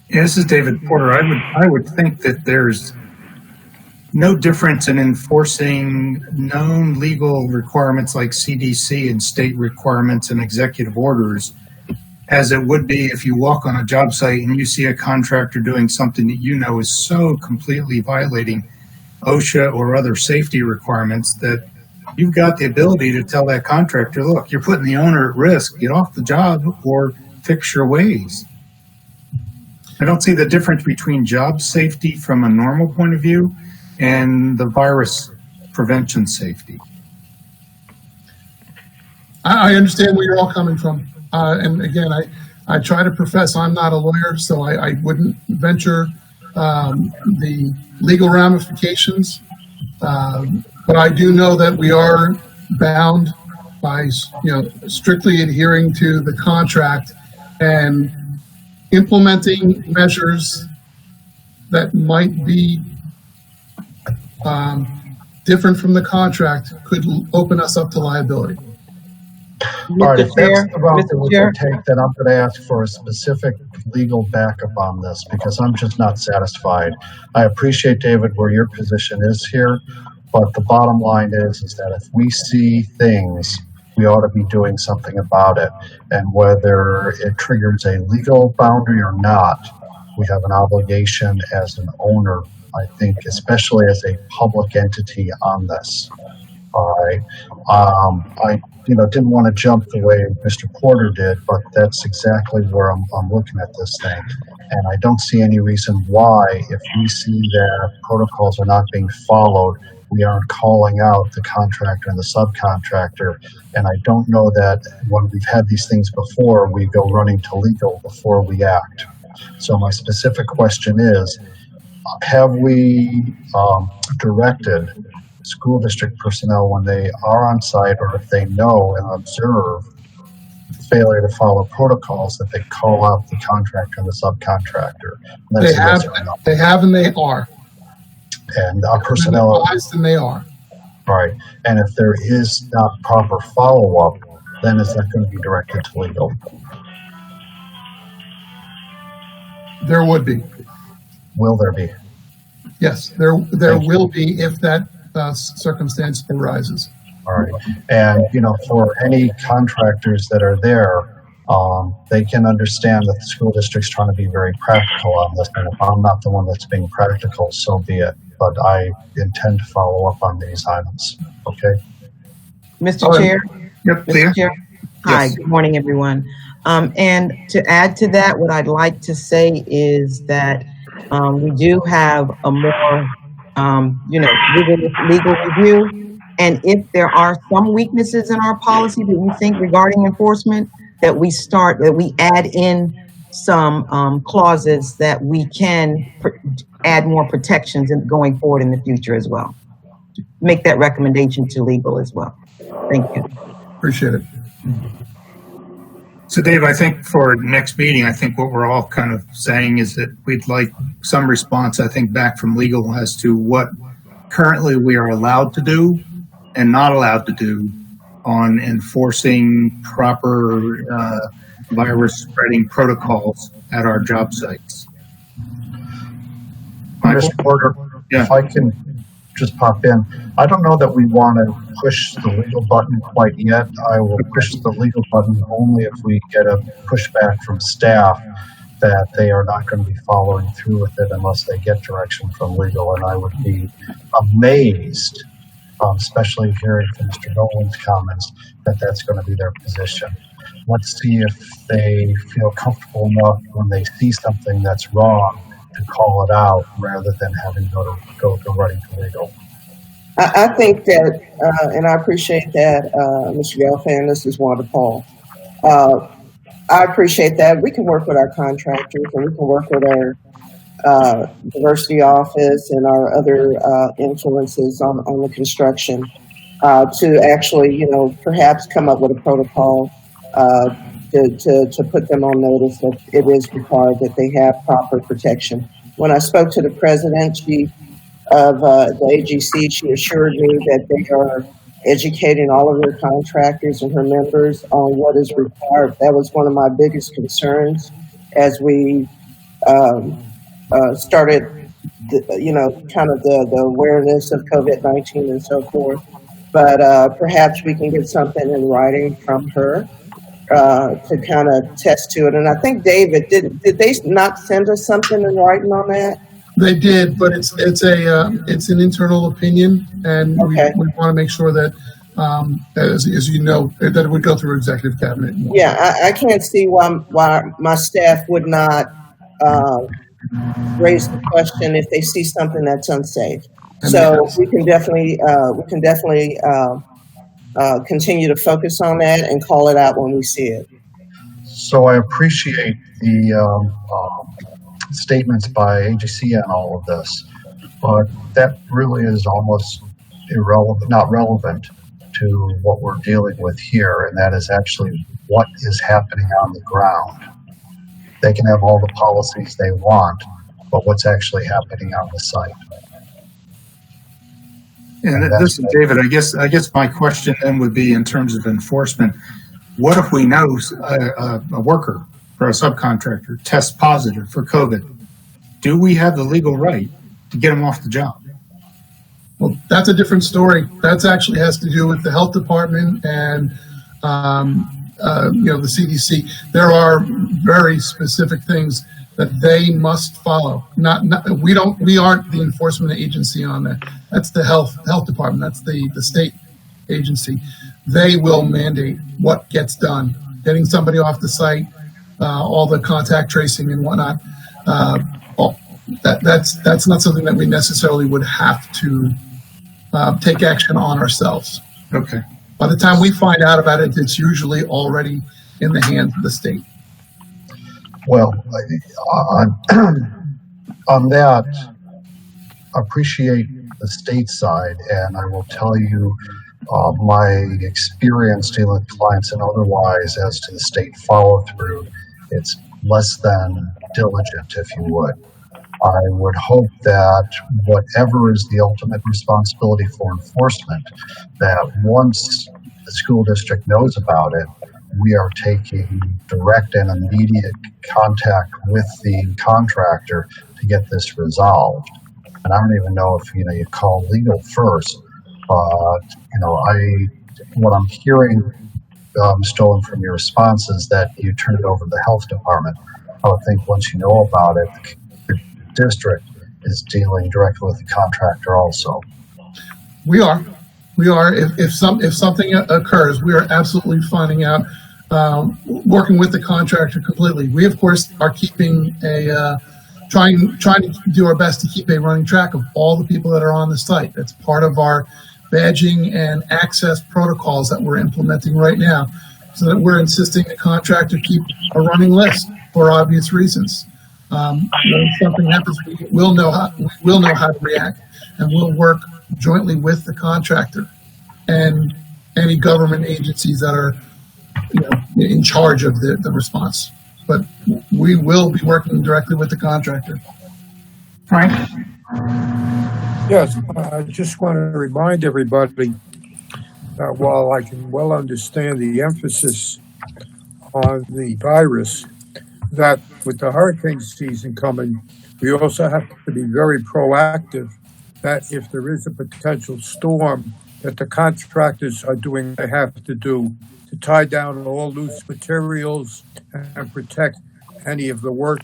Yeah, this is David Porter. I would think that there's no difference in enforcing known legal requirements like CDC and state requirements and executive orders as it would be if you walk on a job site and you see a contractor doing something that you know is so completely violating OSHA or other safety requirements that you've got the ability to tell that contractor, look, you're putting the owner at risk, get off the job or fix your ways. I don't see the difference between job safety from a normal point of view and the virus prevention safety. I understand where you're all coming from. And again, I try to profess I'm not a lawyer, so I wouldn't venture the legal ramifications. But I do know that we are bound by, strictly adhering to the contract and implementing measures that might be different from the contract could open us up to liability. All right, if that's the route that we can take, then I'm going to ask for a specific legal backup on this because I'm just not satisfied. I appreciate, David, where your position is here, but the bottom line is that if we see things, we ought to be doing something about it. And whether it triggers a legal boundary or not, we have an obligation as an owner, I think, especially as a public entity on this. All right. I didn't want to jump the way Mr. Porter did, but that's exactly where I'm looking at this thing. And I don't see any reason why, if we see that protocols are not being followed, we aren't calling out the contractor and the subcontractor. And I don't know that when we've had these things before, we go running to legal before we act. So my specific question is, have we directed school district personnel when they are on site, or if they know and observe failure to follow protocols, that they call out the contractor and the subcontractor? They have, and they are. And our personnel and they are. Right. And if there is not proper follow-up, then is that going to be directed to legal? There would be. Will there be? Yes, there will be if that circumstance arises. All right. And, for any contractors that are there, they can understand that the school district's trying to be very practical on this. And if I'm not the one that's being practical, so be it. But I intend to follow up on these items. Okay? Mr. Chair? Yep, Mr. Chair? Hi, Yes. good morning, everyone. And to add to that, what I'd like to say is that we do have a more, legal review. And if there are some weaknesses in our policy that we think regarding enforcement, that we add in some clauses that we can add more protections going forward in the future as well. Make that recommendation to legal as well. Thank you. Appreciate it. So Dave, I think for next meeting, I think what we're all kind of saying is that we'd like some response, I think, back from legal as to what currently we are allowed to do and not allowed to do on enforcing proper virus spreading protocols at our job sites. Mr. Porter, Yeah. if I can just pop in, I don't know that we want to push the legal button quite yet. I will push the legal button only if we get a pushback from staff that they are not going to be following through with it unless they get direction from legal. And I would be amazed, especially hearing from Mr. Nolan's comments, that that's going to be their position. Let's see if they feel comfortable enough when they see something that's wrong to call it out rather than having to go running to legal. I think that, and I appreciate that, Mr. Gelfand, this is Wanda Paul. I appreciate that. We can work with our contractors and we can work with our diversity office and our other influences on the construction to actually, perhaps come up with a protocol to put them on notice that it is required that they have proper protection. When I spoke to the president of the AGC, she assured me that they are educating all of their contractors and her members on what is required. That was one of my biggest concerns as we started, kind of the awareness of COVID-19 and so forth. But perhaps we can get something in writing from her to kind of test to it. And I think, David, did they not send us something in writing on that? They did, but it's an internal opinion, and Okay. we want to make sure that, as you know, that it would go through executive cabinet. Yeah, I can't see why my staff would not raise the question if they see something that's unsafe. So we can definitely continue to focus on that and call it out when we see it. So I appreciate the statements by AGC on all of this, but that really is almost not relevant to what we're dealing with here, and that is actually what is happening on the ground. They can have all the policies they want, but what's actually happening on the site. And listen, David, I guess my question then would be in terms of enforcement. What if we know a worker or a subcontractor tests positive for COVID? Do we have the legal right to get them off the job? Well, that's a different story. That actually has to do with the health department and the CDC. There are very specific things that they must follow. We aren't the enforcement agency on that. That's the health department. That's the state agency. They will mandate what gets done. Getting somebody off the site, all the contact tracing and whatnot. That's not something that we necessarily would have to take action on ourselves. Okay. By the time we find out about it, it's usually already in the hands of the state. Well, on that, appreciate the state side, and I will tell you my experience dealing with clients and otherwise as to the state follow through. It's less than diligent, if you would. I would hope that whatever is the ultimate responsibility for enforcement, that once the school district knows about it, we are taking direct and immediate contact with the contractor to get this resolved. And I don't even know if, you call legal first, but, what I'm hearing stolen from your response is that you turn it over to the health department. I would think once you know about it, the district is dealing directly with the contractor also. We are. If something occurs, we are absolutely finding out, working with the contractor completely. We of course are keeping trying to do our best to keep a running track of all the people that are on the site. That's part of our badging and access protocols that we're implementing right now, so that we're insisting the contractor keep a running list for obvious reasons. When something happens, we will know how to react, and we'll work jointly with the contractor and any government agencies that are in charge of the response. But we will be working directly with the contractor. Frank? Yes, I just want to remind everybody that while I can well understand the emphasis on the virus, that with the hurricane season coming, we also have to be very proactive that if there is a potential storm, that the contractors are doing what they have to do to tie down all loose materials and protect any of the work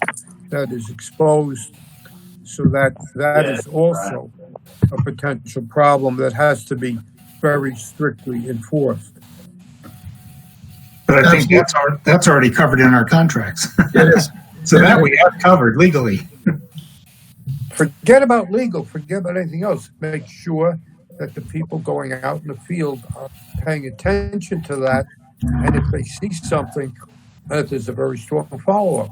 that is exposed, so that is also a potential problem that has to be very strictly enforced. But I think that's already covered in our contracts. It is. So that we have covered legally. Forget about legal, forget about anything else. Make sure that the people going out in the field are paying attention to that, and if they see something, that there's a very strong follow-up.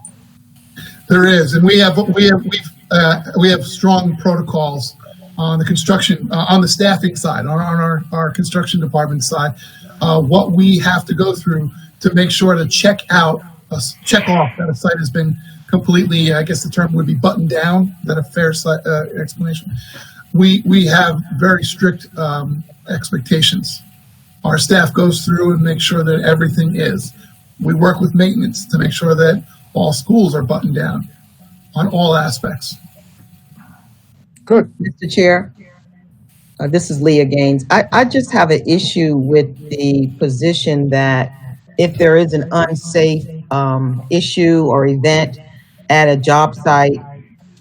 There is, and we have strong protocols on the construction, on the staffing side, on our construction department side, what we have to go through to make sure to check off that a site has been completely, I guess the term would be buttoned down. Is that a fair explanation? We have very strict expectations. Our staff goes through and makes sure that everything is. We work with maintenance to make sure that all schools are buttoned down on all aspects. Good. Mr. Chair, this is Leah Gaines. I just have an issue with the position that if there is an unsafe issue or event at a job site,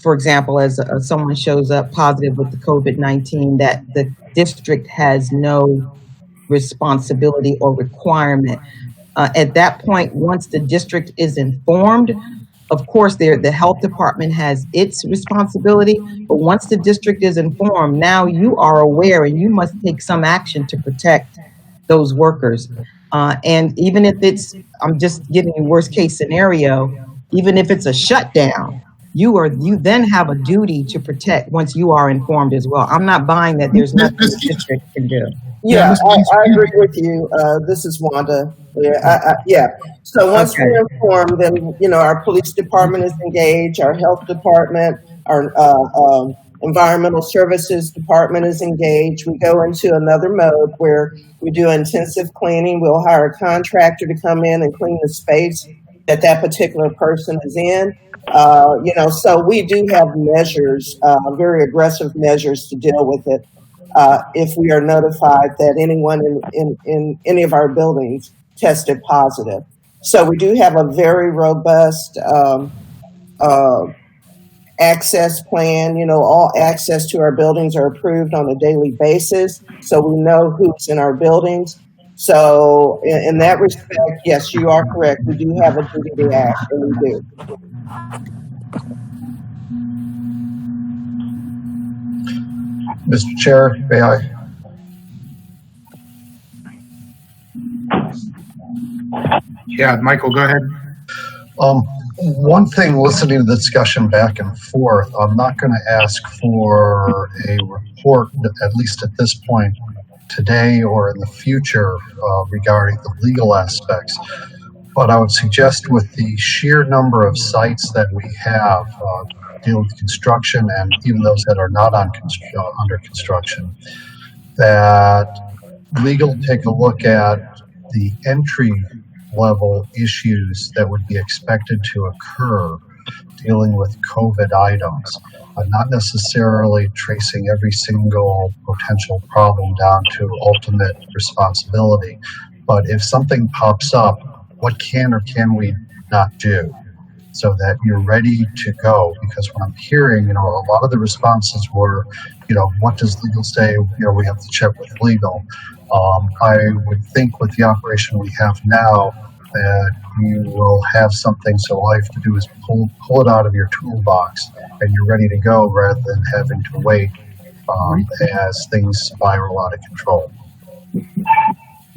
for example, as someone shows up positive with the COVID-19, that the district has no responsibility or requirement. At that point, once the district is informed, of course, the health department has its responsibility, but once the district is informed, now you are aware and you must take some action to protect those workers. And even if I'm just giving you worst case scenario, even if it's a shutdown, you then have a duty to protect once you are informed as well. I'm not buying that there's nothing the district can do. Yeah, I agree with you. This is Wanda. Yeah. So once we're informed, then, our police department is engaged, our health department, our environmental services department is engaged. We go into another mode where we do intensive cleaning. We'll hire a contractor to come in and clean the space that particular person is in. So we do have measures, very aggressive measures to deal with it. If we are notified that anyone in any of our buildings tested positive. So we do have a very robust access plan. All access to our buildings are approved on a daily basis, so we know who's in our buildings. So in that respect, yes, you are correct. We do have a duty to act, and we do. Mr. Chair, may I? Yeah, Michael, go ahead. One thing, listening to the discussion back and forth, I'm not going to ask for a report, at least at this point today or in the future, regarding the legal aspects. But I would suggest with the sheer number of sites that we have dealing with construction, and even those that are not under construction, that legal take a look at the entry level issues that would be expected to occur dealing with COVID items, not necessarily tracing every single potential problem down to ultimate responsibility. But if something pops up, what can or can we not do so that you're ready to go? Because what I'm hearing, a lot of the responses were, what does legal say? We have to check with legal. I would think with the operation we have now that you will have something, so all you have to do is pull it out of your toolbox and you're ready to go rather than having to wait as things spiral out of control.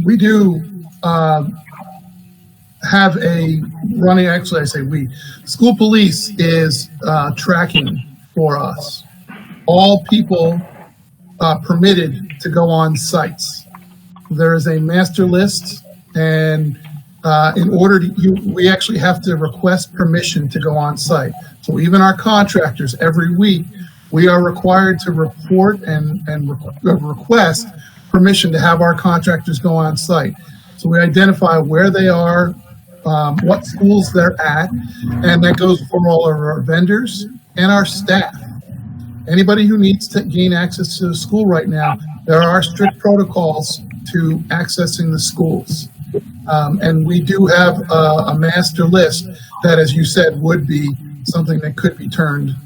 We do have a running, actually I say we, school police is tracking for us all people permitted to go on sites. There is a master list, and in order to, we actually have to request permission to go on site. So even our contractors, every week, we are required to report and request permission to have our contractors go on site. So we identify where they are, what schools they're at, and that goes for all of our vendors and our staff. Anybody who needs to gain access to the school right now, there are strict protocols to accessing the schools. And we do have a master list that, as you said, would be something that could be turned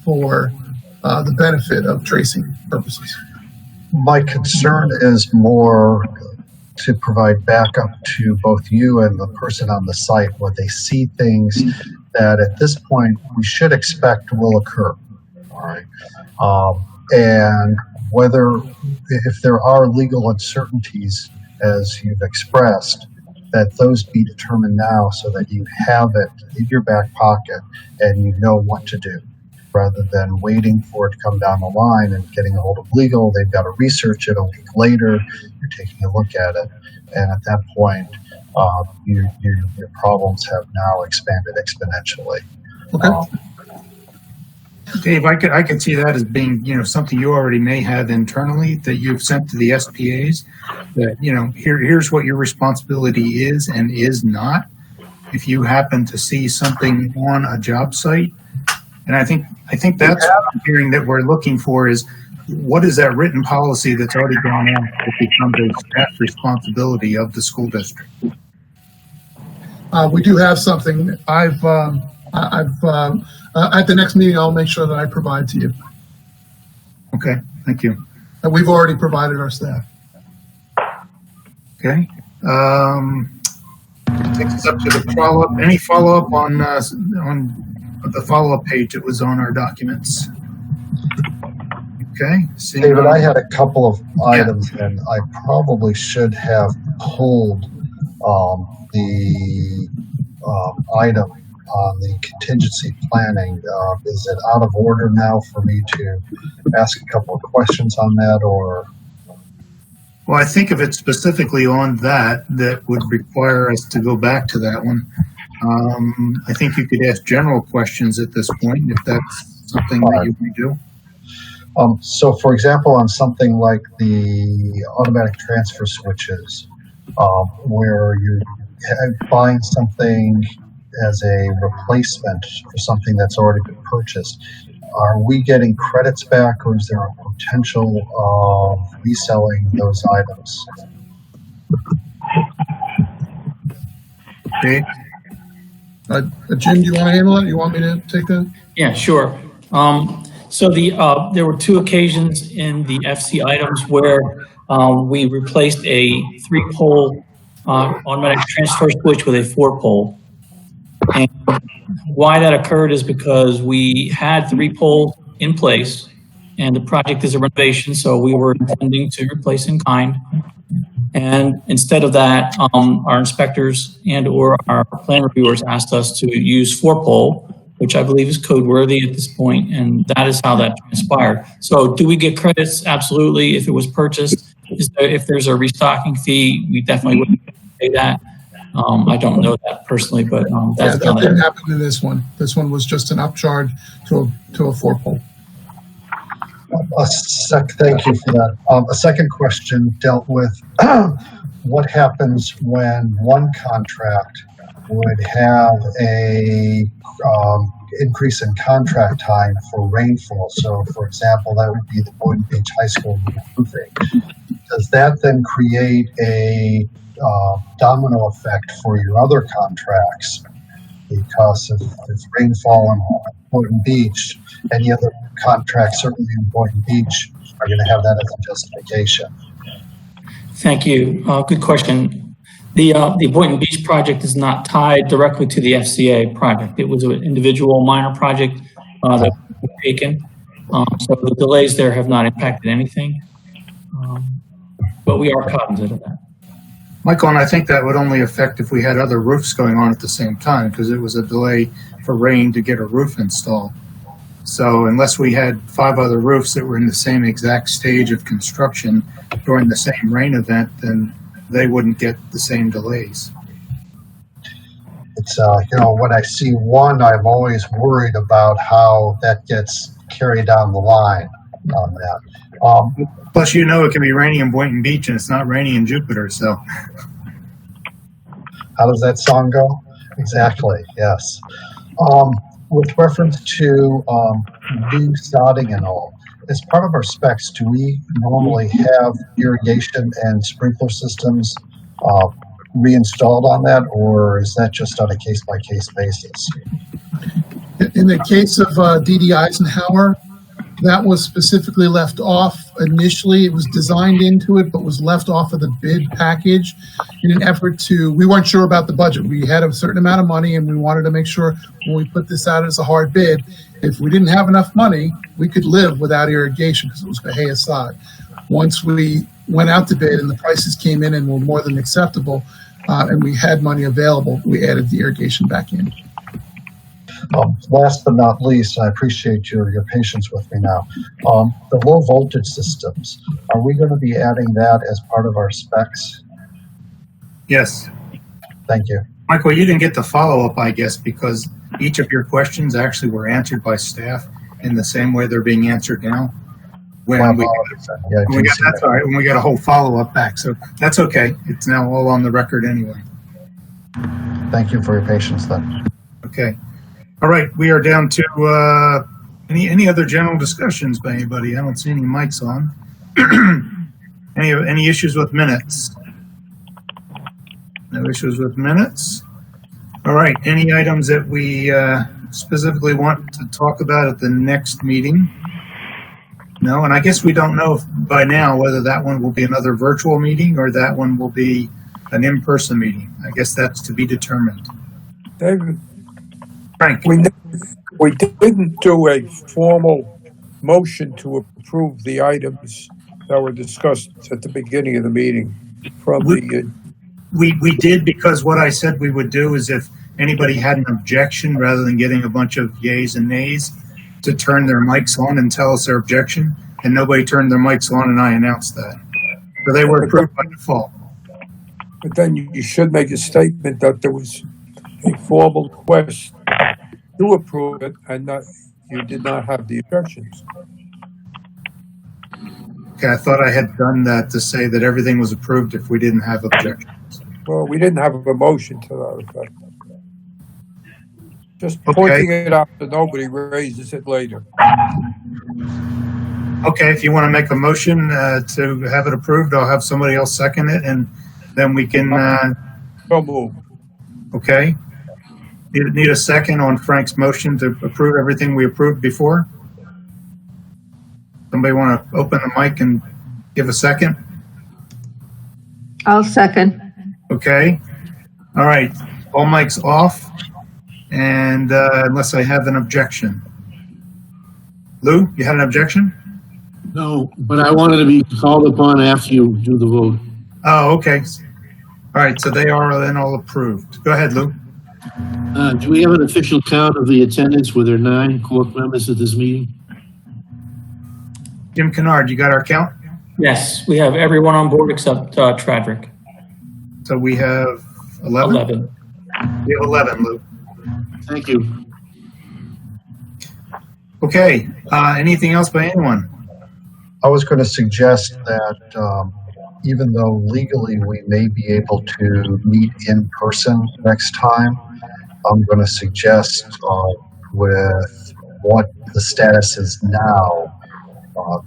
for the benefit of tracing purposes. My concern is more to provide backup to both you and the person on the site where they see things that at this point we should expect will occur. All right. And whether, if there are legal uncertainties, as you've expressed, that those be determined now so that you have it in your back pocket and you know what to do, rather than waiting for it to come down the line and getting a hold of legal. They've got to research it a week later. You're taking a look at it. And at that point, your problems have now expanded exponentially. Okay. Dave, I could see that as being, something you already may have internally that you've sent to the SPAs, that, here's what your responsibility is and is not. If you happen to see something on a job site, and I think that's what I'm hearing that we're looking for is, what is that written policy that's already gone out that becomes a staff responsibility of the school district? We do have something. I've at the next meeting, I'll make sure that I provide to you. Okay, thank you. And we've already provided our staff. Okay. Takes us up to the follow-up. Any follow-up on the follow-up page that was on our documents? Okay. David, I had a couple of items, and I probably should have pulled the item on the contingency planning. Is it out of order now for me to ask a couple of questions on that, or? Well, I think if it's specifically on that would require us to go back to that one. I think you could ask general questions at this point if that's something that you can do. So, for example, on something like the automatic transfer switches, where you're buying something as a replacement for something that's already been purchased, are we getting credits back, or is there a potential of reselling those items? Okay. Jim, do you want to handle it? You want me to take that? Yeah, sure. So there were two occasions in the FC items where we replaced a 3-pole automatic transfer switch with a 4-pole. And why that occurred is because we had 3 poles in place, and the project is a renovation, so we were intending to replace in kind. And instead of that, our inspectors and or our plan reviewers asked us to use 4-pole, which I believe is code worthy at this point, and that is how that transpired. So do we get credits? Absolutely. If it was purchased, if there's a restocking fee, we definitely would pay that. I don't know that personally, but that's that didn't happen in this one. This one was just an upcharge to a 4-pole. Thank you for that. A second question dealt with what happens when one contract would have a increase in contract time for rainfall. So, for example, that would be the Boynton Beach High School roofing. Does that then create a domino effect for your other contracts? Because if rainfall in Boynton Beach, any other contracts, certainly in Boynton Beach, are going to have that as a justification. Thank you. Good question. The Boynton Beach project is not tied directly to the FCA project. It was an individual minor project that was taken. So the delays there have not impacted anything. But we are cognizant of that. Michael, and I think that would only affect if we had other roofs going on at the same time, because it was a delay for rain to get a roof installed. So unless we had 5 other roofs that were in the same exact stage of construction during the same rain event, then they wouldn't get the same delays. It's, when I see one, I'm always worried about how that gets carried down the line on that. Plus, it can be raining in Boynton Beach and it's not raining in Jupiter, so. How does that song go? Exactly, yes. With reference to new sodding and all, as part of our specs, do we normally have irrigation and sprinkler systems reinstalled on that, or is that just on a case-by-case basis? In the case of D.D. Eisenhower, that was specifically left off initially. It was designed into it, but was left off of the bid package in an effort we weren't sure about the budget. We had a certain amount of money and we wanted to make sure when we put this out as a hard bid, if we didn't have enough money, we could live without irrigation because it was Bahia sod. Once we went out to bid and the prices came in and were more than acceptable and we had money available, we added the irrigation back in. Last but not least, I appreciate your patience with me now. The low voltage systems, are we going to be adding that as part of our specs? Yes. Thank you. Michael, you didn't get the follow-up, I guess, because each of your questions actually were answered by staff in the same way they're being answered now. When we got a whole follow-up back, so that's okay. It's now all on the record anyway. Thank you for your patience then. Okay. All right, we are down to any other general discussions by anybody? I don't see any mics on. Any issues with minutes? No issues with minutes. All right, any items that we specifically want to talk about at the next meeting? No, and I guess we don't know by now whether that one will be another virtual meeting or that one will be an in-person meeting. I guess that's to be determined. David, Frank. We didn't do a formal motion to approve the items that were discussed at the beginning of the meeting from We did, because what I said we would do is if anybody had an objection, rather than getting a bunch of yays and nays, to turn their mics on and tell us their objection, and nobody turned their mics on, and I announced that. So they were approved by default. But then you should make a statement that there was a formal request to approve it and that you did not have the objections. Okay, I thought I had done that to say that everything was approved if we didn't have objections. Well, we didn't have a motion to that effect. Just pointing it out so nobody raises it later. Okay, if you want to make a motion to have it approved, I'll have somebody else second it, and then we can... So move. Okay. Need a second on Frank's motion to approve everything we approved before? Somebody want to open the mic and give a second? I'll second. Okay. All right. All mics off, and unless I have an objection. Lou, you had an objection? No, but I wanted to be called upon after you do the vote. Oh, okay. All right, so they are then all approved. Go ahead, Lou. Do we have an official count of the attendance? Were there 9 CORC members at this meeting? Jim Kennard, you got our count? Yes, we have everyone on board except Tradrick. So we have 11? 11. We have 11, Lou. Thank you. Okay, anything else by anyone? I was going to suggest that even though legally we may be able to meet in person next time, I'm going to suggest with what the status is now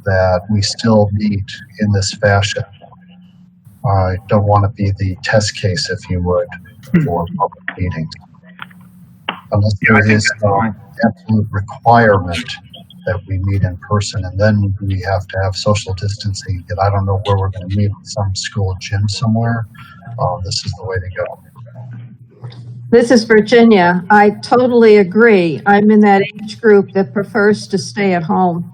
that we still meet in this fashion. I don't want to be the test case, if you would, for public meetings. Unless there is absolute requirement that we meet in person, and then we have to have social distancing, and I don't know where we're going to meet, some school gym somewhere. This is the way to go. This is Virginia. I totally agree. I'm in that age group that prefers to stay at home.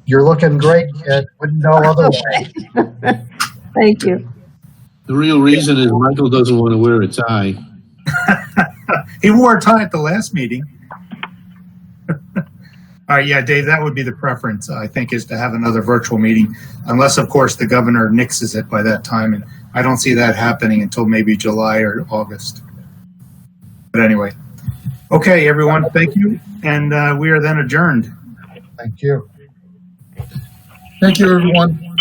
You're looking great, kid. Wouldn't know otherwise. Thank you. The real reason is Michael doesn't want to wear a tie. He wore a tie at the last meeting. All right, yeah, Dave, that would be the preference, I think, is to have another virtual meeting, unless, of course, the governor nixes it by that time. And I don't see that happening until maybe July or August. But anyway, okay, everyone, thank you. And we are then adjourned. Thank you. Thank you, everyone.